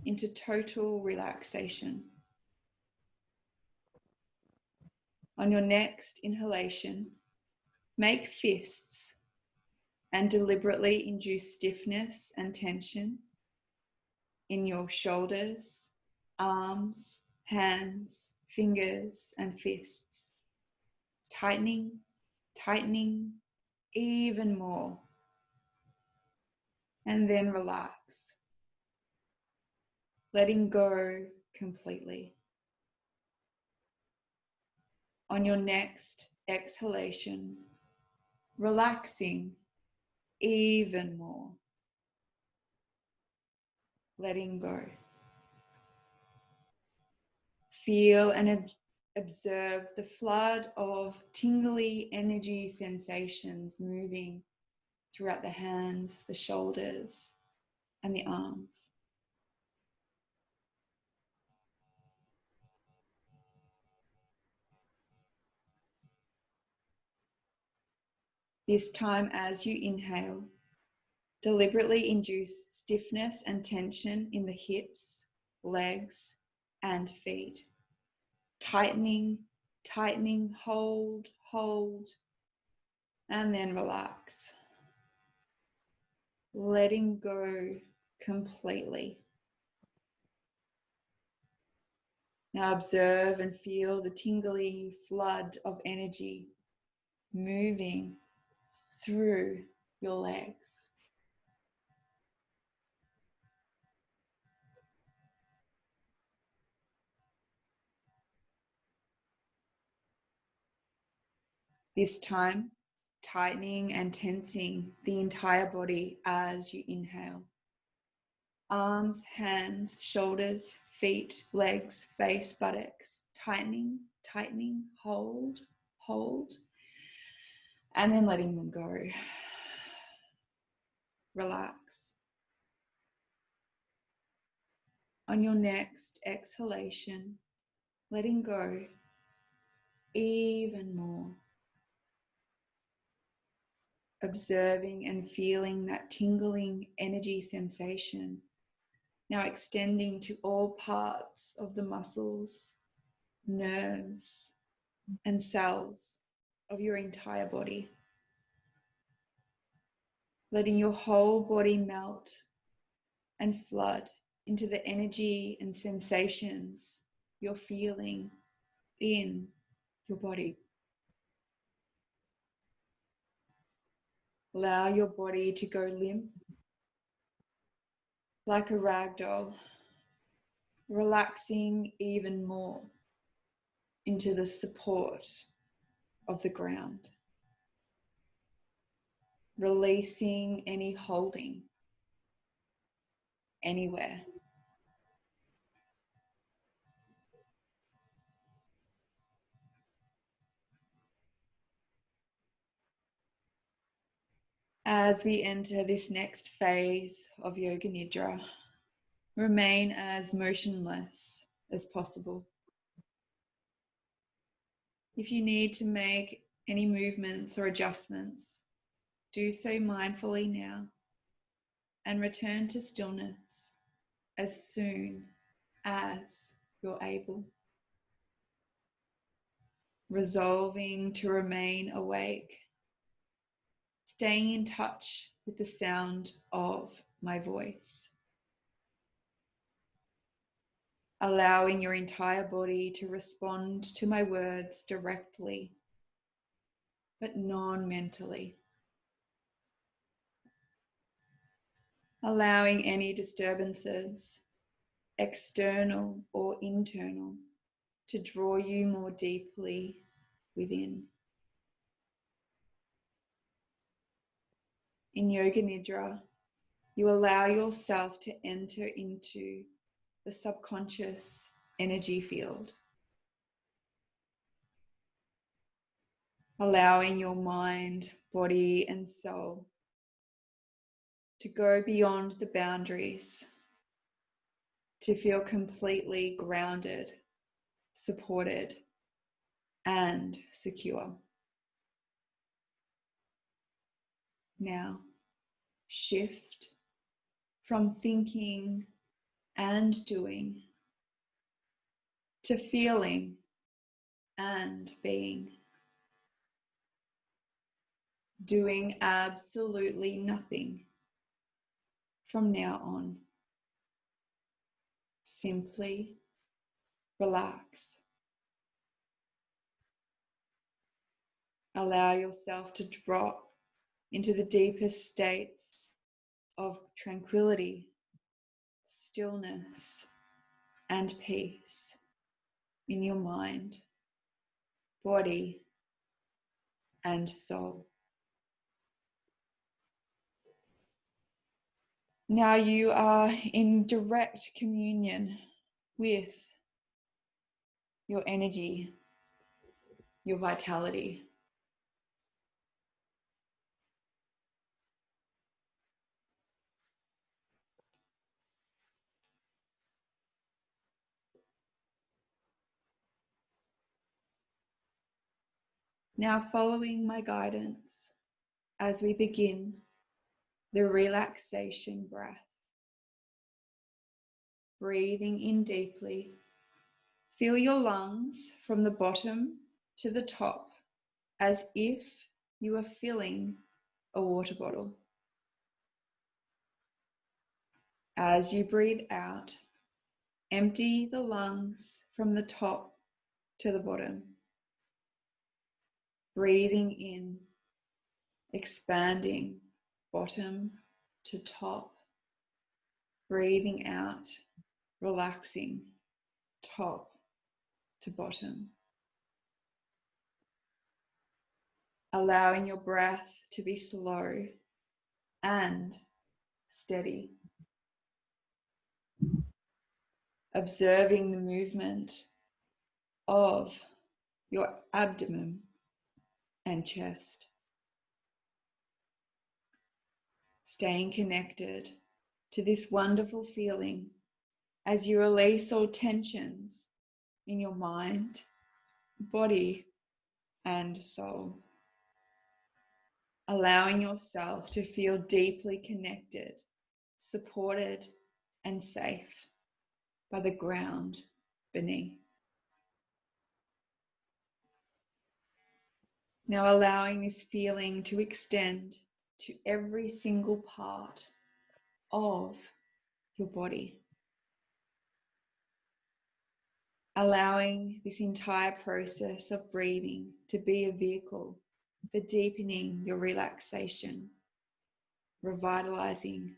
into total relaxation. On your next inhalation, make fists and deliberately induce stiffness and tension in your shoulders, arms, hands, fingers, and fists. Tightening, tightening even more. And then relax, letting go completely. On your next exhalation, relaxing even more, letting go. Feel and observe the flood of tingly energy sensations moving throughout the hands, the shoulders, and the arms. This time, as you inhale, deliberately induce stiffness and tension in the hips, legs, and feet. Tightening, tightening, hold, hold, and then relax. Letting go completely. Now observe and feel the tingly flood of energy moving through your legs. This time, tightening and tensing the entire body as you inhale. Arms, hands, shoulders, feet, legs, face, buttocks. Tightening, tightening, hold, hold, and then letting them go. Relax. On your next exhalation, letting go even more. Observing and feeling that tingling energy sensation now extending to all parts of the muscles, nerves, and cells of your entire body. letting your whole body melt and flood into the energy and sensations you're feeling in your body. Allow your body to go limp like a rag doll, relaxing even more into the support of the ground, releasing any holding anywhere. As we enter this next phase of Yoga Nidra, remain as motionless as possible. If you need to make any movements or adjustments, do so mindfully now and return to stillness as soon as you're able. Resolving to remain awake, staying in touch with the sound of my voice. Allowing your entire body to respond to my words directly, but non-mentally. Allowing any disturbances, external or internal, to draw you more deeply within. In Yoga Nidra, you allow yourself to enter into the subconscious energy field, allowing your mind, body, and soul to go beyond the boundaries, to feel completely grounded, supported, and secure. Now, shift from thinking and doing to feeling and being. Doing absolutely nothing from now on. Simply relax. Allow yourself to drop into the deepest states of tranquility, stillness, and peace in your mind, body, and soul. Now you are in direct communion with your energy, your vitality. Now following my guidance as we begin the relaxation breath. Breathing in deeply. Feel your lungs from the bottom to the top as if you are filling a water bottle. As you breathe out, empty the lungs from the top to the bottom. Breathing in, expanding bottom to top. Breathing out, relaxing top to bottom. Allowing your breath to be slow and steady. Observing the movement of your abdomen and chest. Staying connected to this wonderful feeling as you release all tensions in your mind, body, and soul. Allowing yourself to feel deeply connected, supported, and safe by the ground beneath. Now allowing this feeling to extend to every single part of your body. Allowing this entire process of breathing to be a vehicle for deepening your relaxation, revitalizing,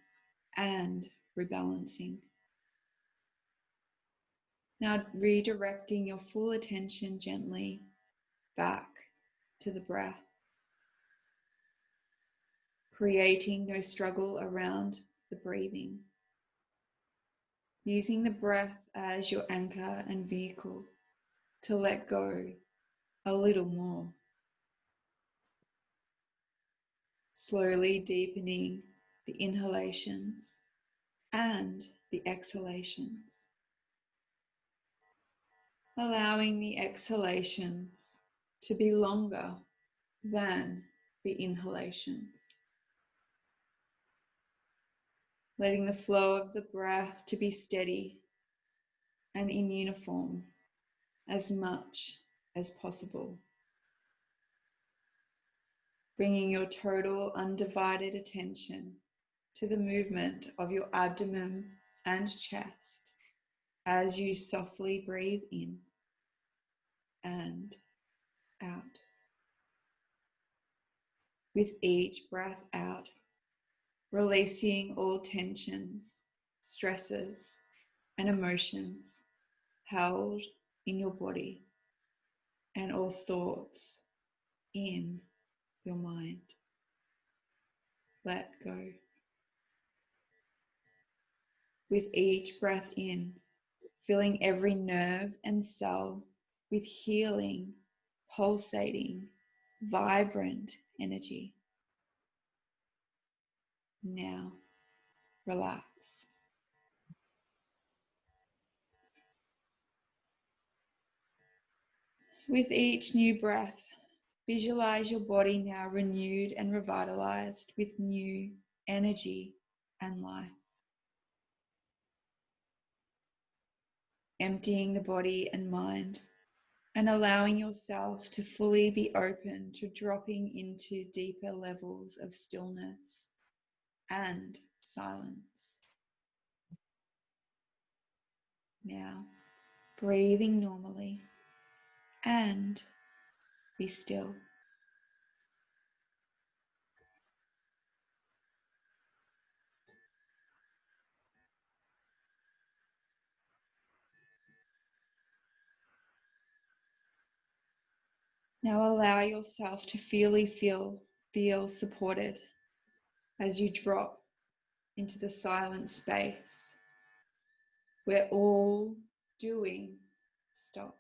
and rebalancing. Now redirecting your full attention gently back to the breath, creating no struggle around the breathing, using the breath as your anchor and vehicle to let go a little more. Slowly deepening the inhalations and the exhalations. Allowing the exhalations to be longer than the inhalations. Letting the flow of the breath to be steady and in uniform as much as possible. Bringing your total undivided attention to the movement of your abdomen and chest as you softly breathe in and out. With each breath out, releasing all tensions, stresses, and emotions held in your body and all thoughts in your mind. Let go. With each breath in, filling every nerve and cell with healing, pulsating, vibrant energy. Now, relax. With each new breath, visualize your body now renewed and revitalized with new energy and life. Emptying the body and mind and allowing yourself to fully be open to dropping into deeper levels of stillness and silence. Now, breathing normally and be still. Now allow yourself to feel supported as you drop into the silent space where all doing stops.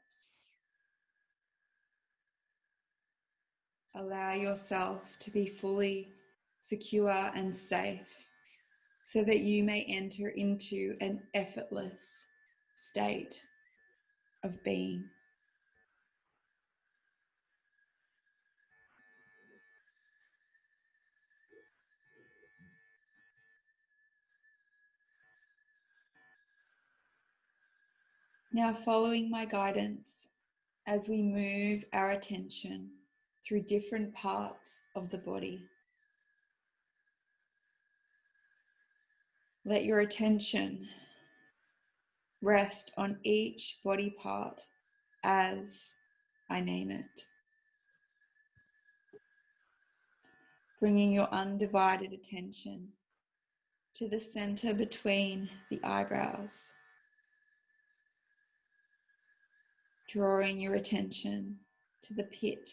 Allow yourself to be fully secure and safe so that you may enter into an effortless state of being. Now following my guidance as we move our attention through different parts of the body. Let your attention rest on each body part as I name it. Bringing your undivided attention to the center between the eyebrows. Drawing your attention to the pit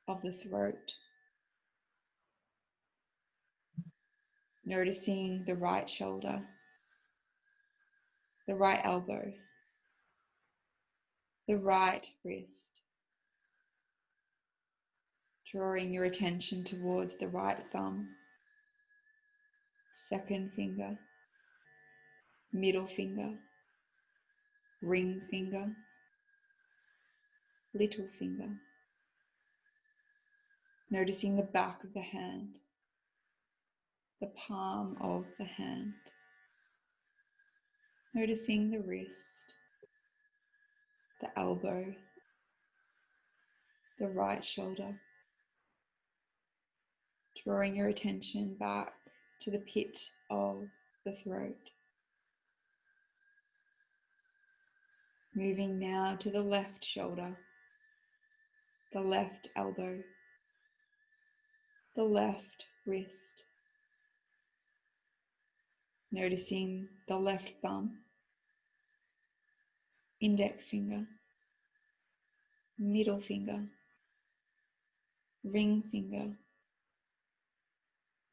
of the throat. Noticing the right shoulder, the right elbow, the right wrist. Drawing your attention towards the right thumb, second finger, middle finger, ring finger, little finger. Noticing the back of the hand, the palm of the hand. Noticing the wrist, the elbow, the right shoulder. Drawing your attention back to the pit of the throat. Moving now to the left shoulder, the left elbow, the left wrist. Noticing the left thumb, index finger, middle finger, ring finger,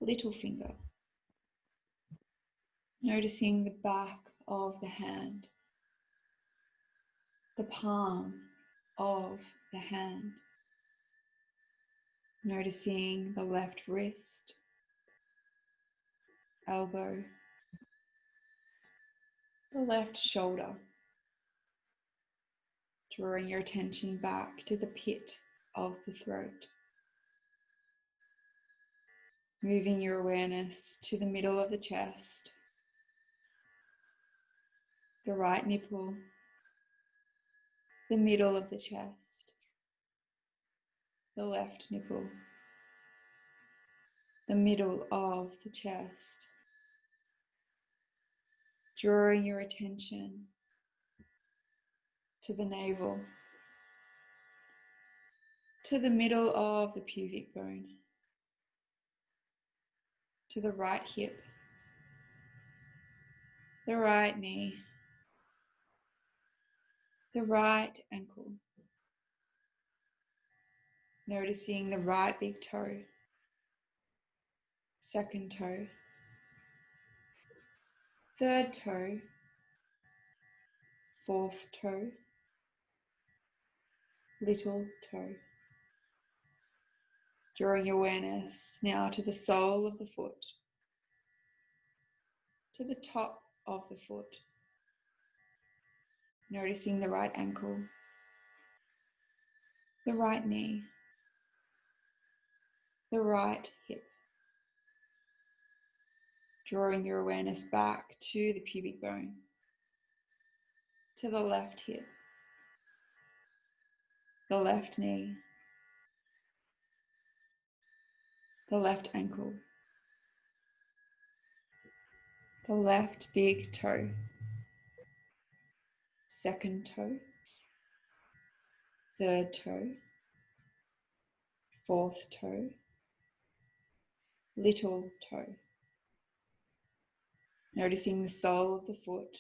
little finger. Noticing the back of the hand, the palm of the hand. Noticing the left wrist, elbow, the left shoulder. Drawing your attention back to the pit of the throat. Moving your awareness to the middle of the chest, the right nipple, the middle of the chest, the left nipple, the middle of the chest. Drawing your attention to the navel, to the middle of the pubic bone, to the right hip, the right knee, the right ankle. Noticing the right big toe, second toe, third toe, fourth toe, little toe. Drawing your awareness now to the sole of the foot, to the top of the foot. Noticing the right ankle, the right knee, the right hip. Drawing your awareness back to the pubic bone, to the left hip, the left knee, the left ankle, the left big toe, second toe, third toe, fourth toe, little toe. Noticing the sole of the foot,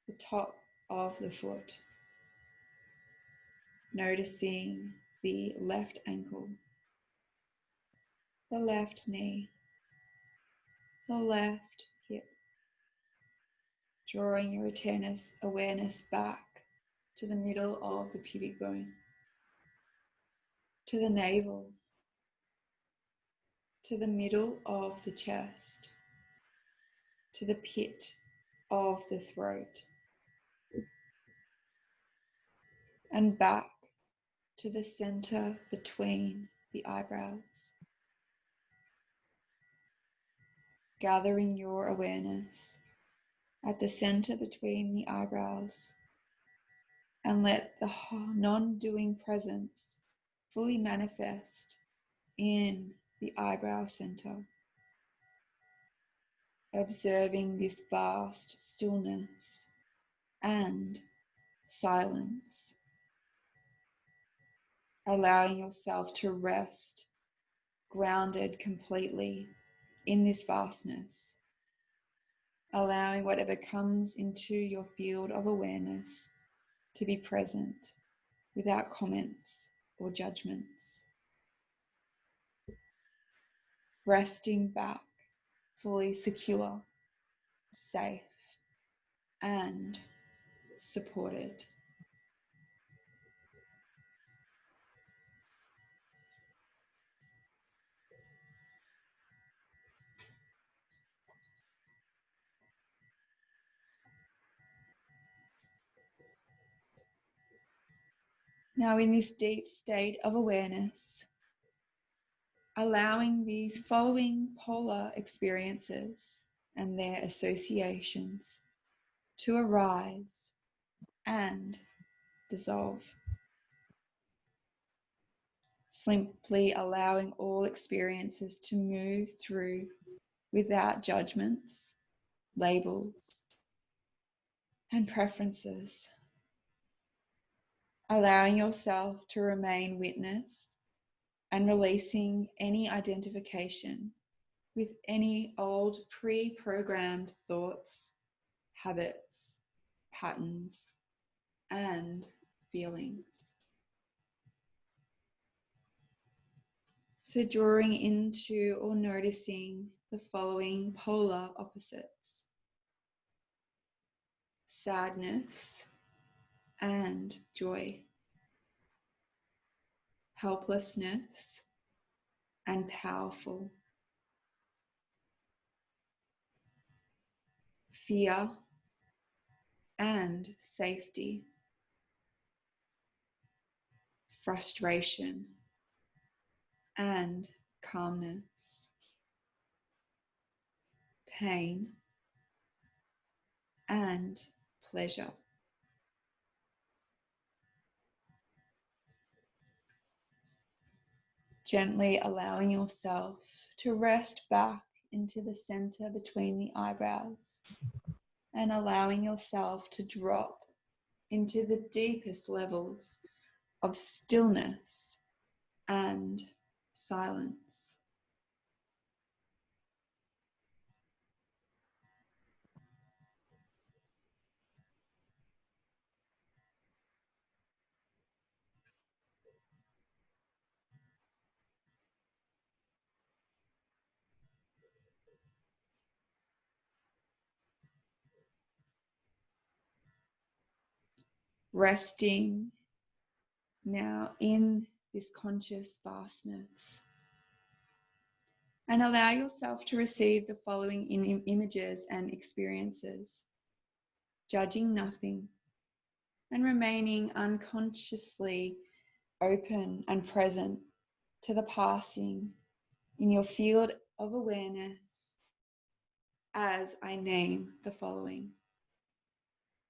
the top of the foot. Noticing the left ankle, the left knee, the left hip. Drawing your awareness back to the middle of the pubic bone, to the navel, to the middle of the chest, to the pit of the throat, and back to the center between the eyebrows. Gathering your awareness at the center between the eyebrows, and let the non-doing presence fully manifest in the eyebrow center. Observing this vast stillness and silence. Allowing yourself to rest, grounded completely in this vastness. Allowing whatever comes into your field of awareness to be present without comments or judgments. Resting back, fully secure, safe, and supported. Now, in this deep state of awareness, allowing these following polar experiences and their associations to arise and dissolve. simply allowing all experiences to move through without judgments, labels, and preferences. Allowing yourself to remain witness and releasing any identification with any old pre-programmed thoughts, habits, patterns, and feelings. So drawing into or noticing the following polar opposites: sadness and joy, helplessness and powerful, fear and safety, frustration and calmness, pain and pleasure. Gently allowing yourself to rest back into the center between the eyebrows and allowing yourself to drop into the deepest levels of stillness and silence. Resting now in this conscious vastness. And allow yourself to receive the following images and experiences, judging nothing and remaining unconsciously open and present to the passing in your field of awareness as I name the following.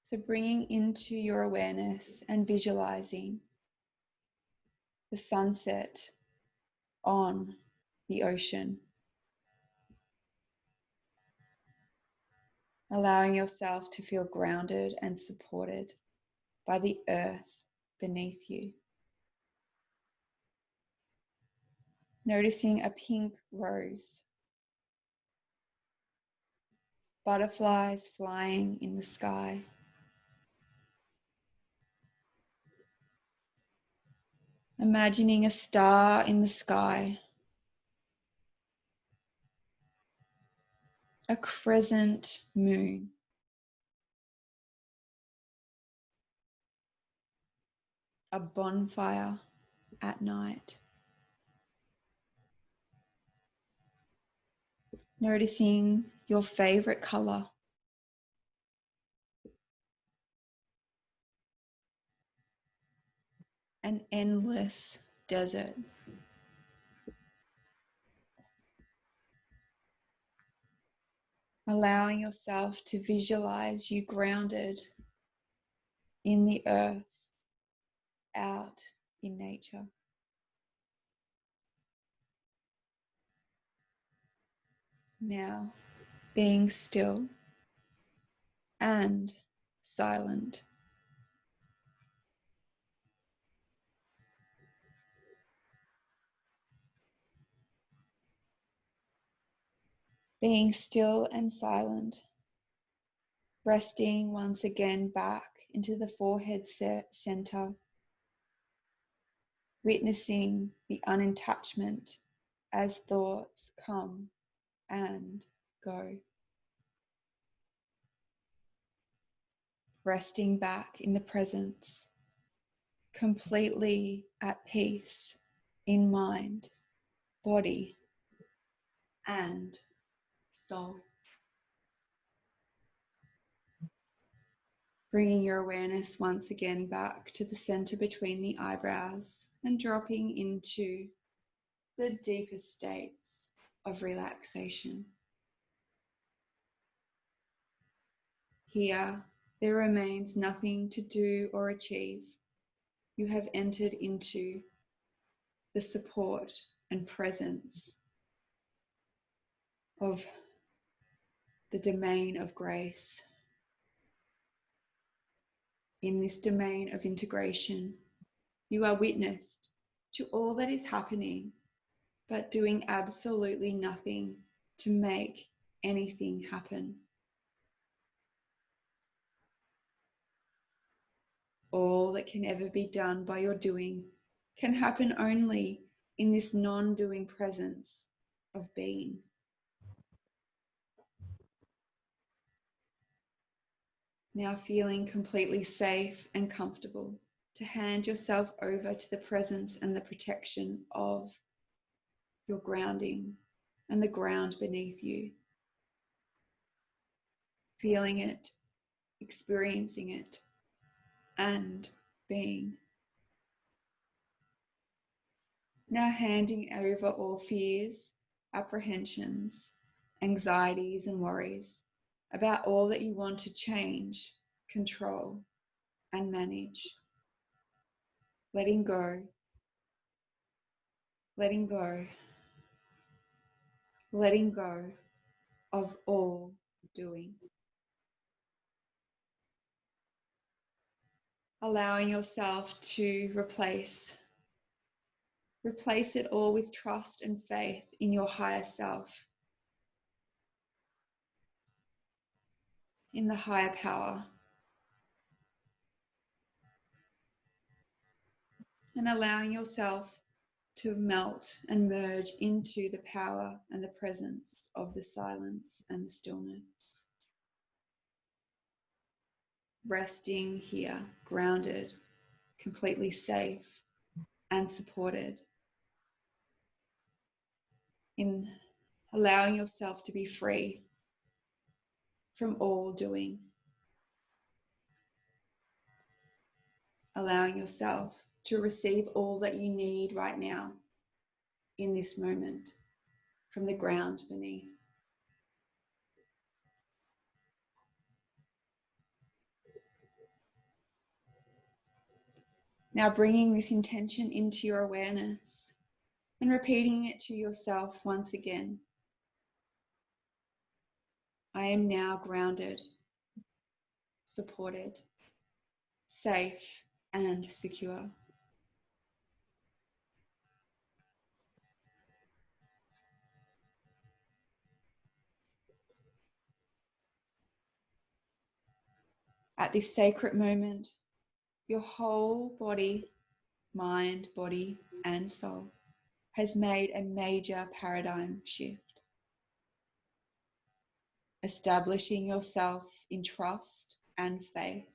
So bringing into your awareness and visualizing the sunset on the ocean. Allowing yourself to feel grounded and supported by the earth beneath you. Noticing a pink rose, butterflies flying in the sky. Imagining a star in the sky, a crescent moon, a bonfire at night. Noticing your favorite color, an endless desert. Allowing yourself to visualize you grounded in the earth, out in nature. Now, being still and silent. Being still and silent. Resting once again back into the forehead center. Witnessing the unattachment as thoughts come and go. Resting back in the presence, completely at peace in mind, body, and soul. Bringing your awareness once again back to the center between the eyebrows and dropping into the deepest states of relaxation. Here, there remains nothing to do or achieve. You have entered into the support and presence of the domain of grace. In this domain of integration, you are witness to all that is happening, but doing absolutely nothing to make anything happen. All that can ever be done by your doing can happen only in this non-doing presence of being. Now feeling completely safe and comfortable to hand yourself over to the presence and the protection of your grounding and the ground beneath you. Feeling it, experiencing it, and being. Now handing over all fears, apprehensions, anxieties, and worries about all that you want to change, control, and manage. Letting go, letting go, letting go of all doing. Allowing yourself to replace it all with trust and faith in your higher self, in the higher power, and allowing yourself to melt and merge into the power and the presence of the silence and the stillness. Resting here, grounded, completely safe and supported, in allowing yourself to be free from all doing. Allowing yourself to receive all that you need right now in this moment from the ground beneath. Now bringing this intention into your awareness and repeating it to yourself once again. I am now grounded, supported, safe, and secure. At this sacred moment, your whole body, mind, body, and soul has made a major paradigm shift. Establishing yourself in trust and faith,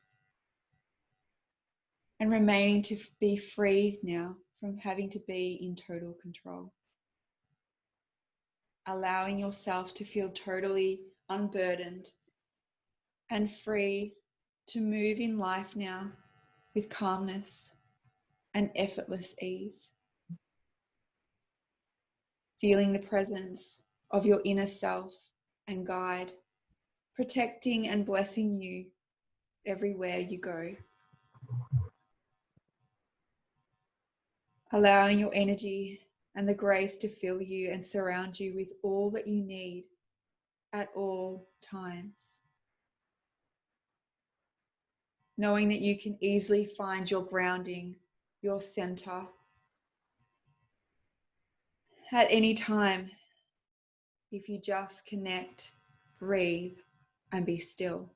and remaining to be free now from having to be in total control. Allowing yourself to feel totally unburdened and free to move in life now with calmness and effortless ease. Feeling the presence of your inner self and guide, protecting and blessing you everywhere you go. Allowing your energy and the grace to fill you and surround you with all that you need at all times. Knowing that you can easily find your grounding, your center, at any time if you just connect, breathe, and be still.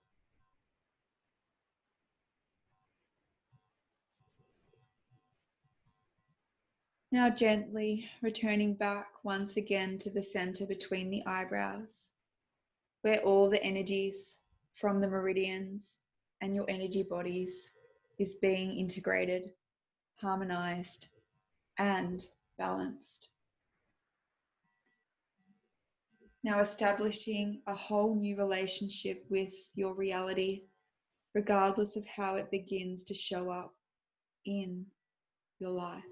Now gently returning back once again to the center between the eyebrows, where all the energies from the meridians and your energy bodies is being integrated, harmonized, and balanced. Now establishing a whole new relationship with your reality, regardless of how it begins to show up in your life.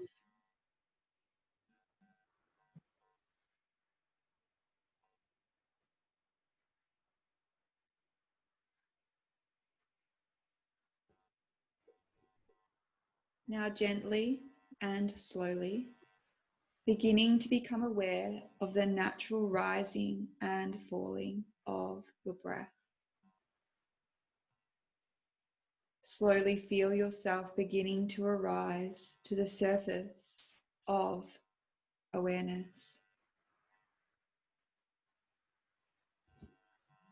Now gently and slowly beginning to become aware of the natural rising and falling of your breath. Slowly feel yourself beginning to arise to the surface of awareness.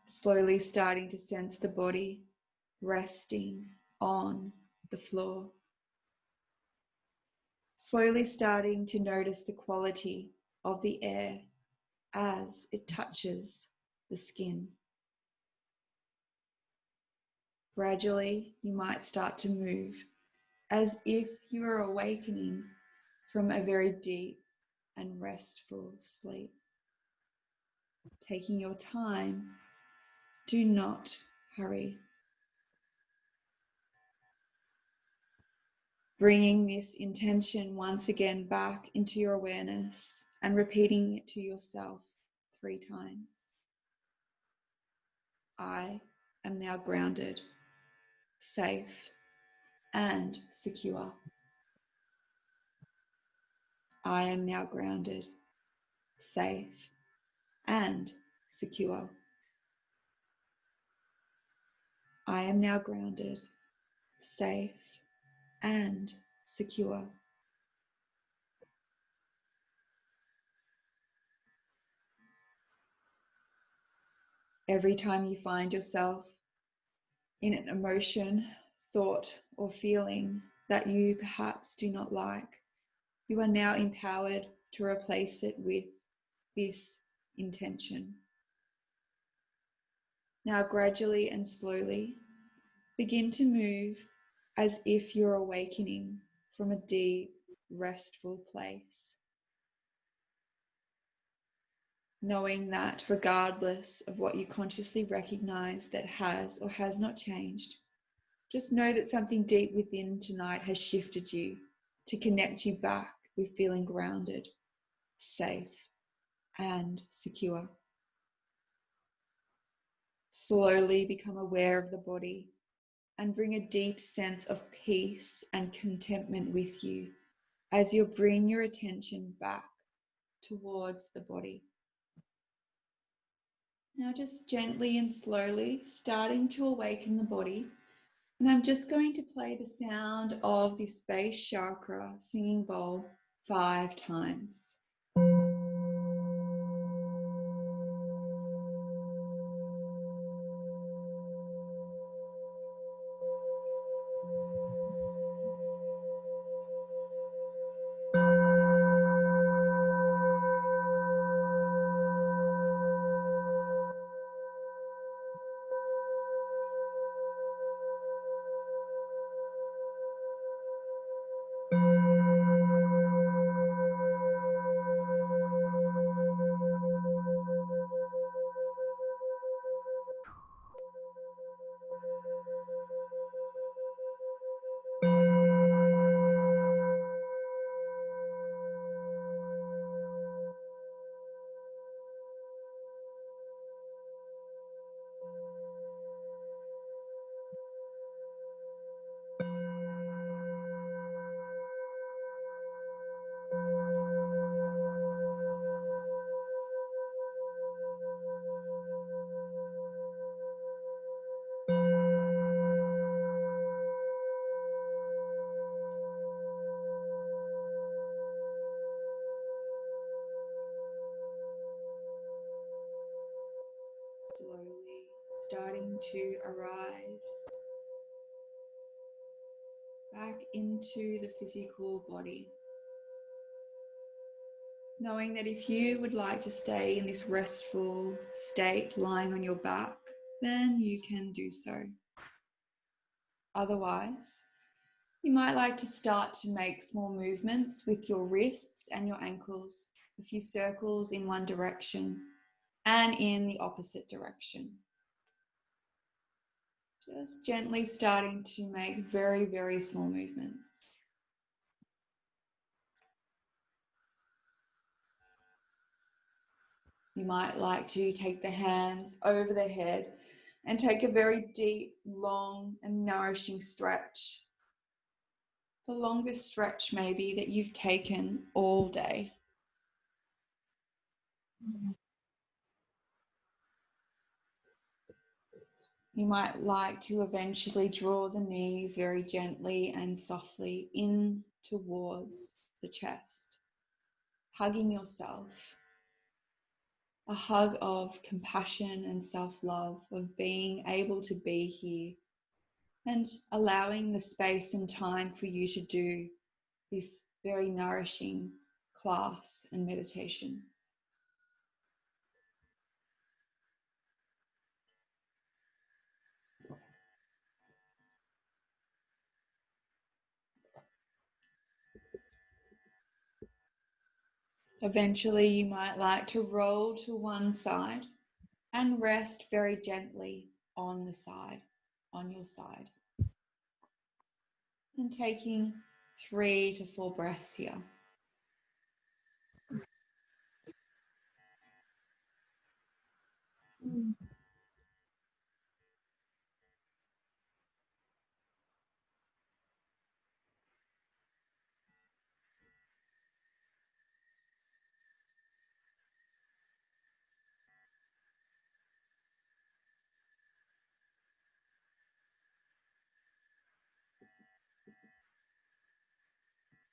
Slowly starting to sense the body resting on the floor. Slowly starting to notice the quality of the air as it touches the skin. Gradually, you might start to move as if you are awakening from a very deep and restful sleep. Taking your time, do not hurry. Bringing this intention once again back into your awareness and repeating it to yourself 3 times. I am now grounded, safe, and secure. I am now grounded, safe, and secure. I am now grounded, safe, and secure. Every time you find yourself in an emotion, thought, or feeling that you perhaps do not like, you are now empowered to replace it with this intention. Now gradually and slowly begin to move as if you're awakening from a deep, restful place. Knowing that regardless of what you consciously recognize that has or has not changed, just know that something deep within tonight has shifted you to connect you back with feeling grounded, safe, and secure. Slowly become aware of the body and bring a deep sense of peace and contentment with you as you bring your attention back towards the body. Now just gently and slowly starting to awaken the body. And I'm just going to play the sound of this base chakra singing bowl 5 times. Slowly starting to arise back into the physical body. Knowing that if you would like to stay in this restful state lying on your back, then you can do so. Otherwise, you might like to start to make small movements with your wrists and your ankles, a few circles in one direction and in the opposite direction. Just gently starting to make very, very small movements. You might like to take the hands over the head and take a very deep, long, and nourishing stretch. The longest stretch maybe that you've taken all day. You might like to eventually draw the knees very gently and softly in towards the chest, hugging yourself. A hug of compassion and self-love, of being able to be here and allowing the space and time for you to do this very nourishing class and meditation. Eventually, you might like to roll to one side and rest very gently on the side, on your side. And taking 3 to 4 breaths here.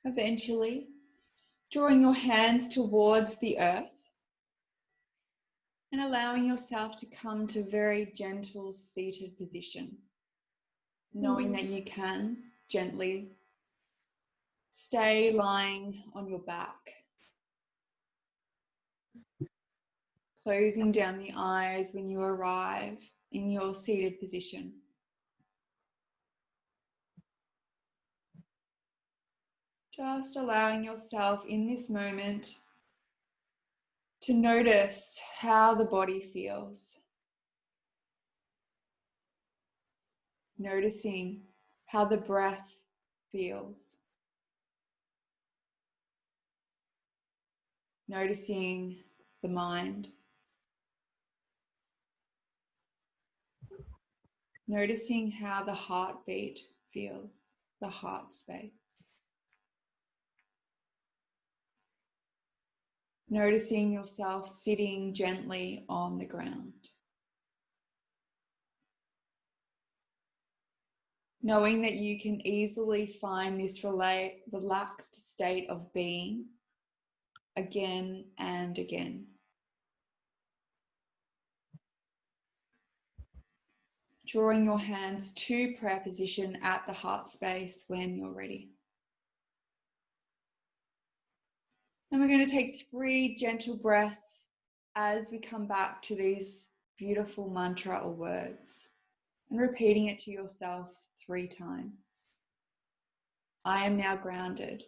Eventually, drawing your hands towards the earth and allowing yourself to come to very gentle seated position, knowing that you can gently stay lying on your back, closing down the eyes when you arrive in your seated position. Just allowing yourself in this moment to notice how the body feels. Noticing how the breath feels. Noticing the mind. Noticing how the heartbeat feels, the heart space. Noticing yourself sitting gently on the ground. Knowing that you can easily find this relaxed state of being again and again. Drawing your hands to prayer position at the heart space when you're ready. And we're going to take 3 gentle breaths as we come back to these beautiful mantra or words and repeating it to yourself 3 times. I am now grounded,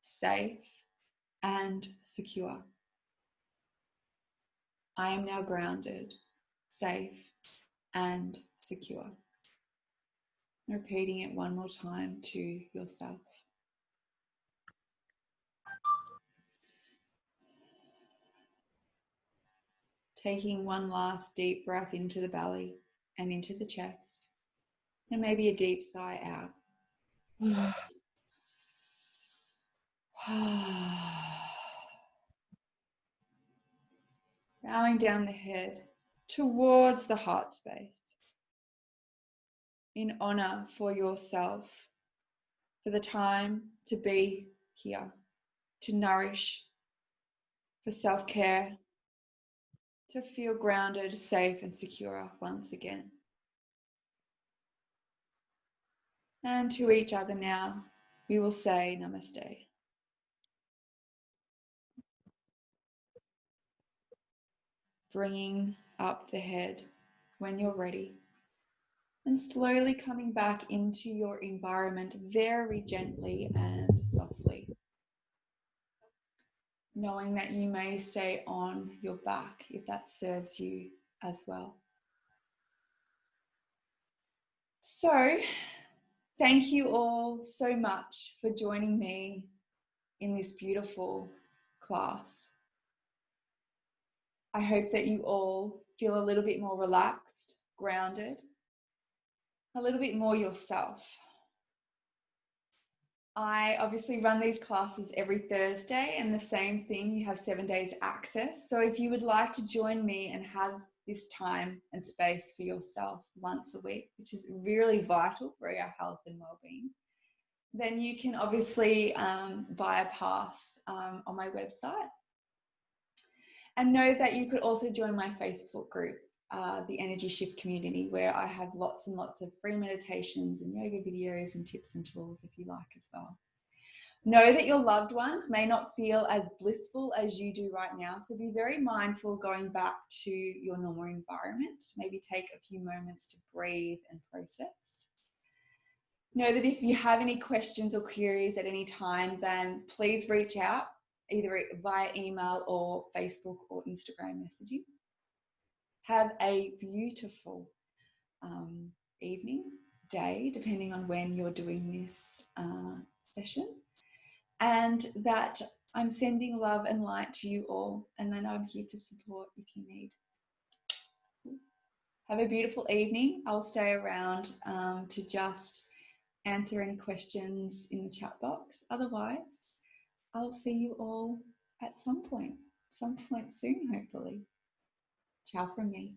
safe, and secure. I am now grounded, safe, and secure. Repeating it one more time to yourself. Taking one last deep breath into the belly and into the chest, and maybe a deep sigh out. Bowing down the head towards the heart space in honor for yourself, for the time to be here, to nourish, for self-care, to feel grounded, safe, and secure once again. And to each other now, we will say namaste. Bringing up the head when you're ready. And slowly coming back into your environment very gently and softly. Knowing that you may stay on your back if that serves you as well. So, thank you all so much for joining me in this beautiful class. I hope that you all feel a little bit more relaxed, grounded, a little bit more yourself. I obviously run these classes every Thursday, and the same thing, you have 7 days access. So if you would like to join me and have this time and space for yourself once a week, which is really vital for our health and well-being, then you can obviously buy a pass on my website. And know that you could also join my Facebook group, the Energy Shift Community, where I have lots and lots of free meditations and yoga videos and tips and tools if you like as well. Know that your loved ones may not feel as blissful as you do right now, so be very mindful going back to your normal environment. Maybe take a few moments to breathe and process. Know that if you have any questions or queries at any time, then please reach out either via email or Facebook or Instagram messaging. Have a beautiful evening, day, depending on when you're doing this session. And that I'm sending love and light to you all, and then I'm here to support if you need. Have a beautiful evening. I'll stay around to just answer any questions in the chat box. Otherwise, I'll see you all at some point soon, hopefully. Ciao from me.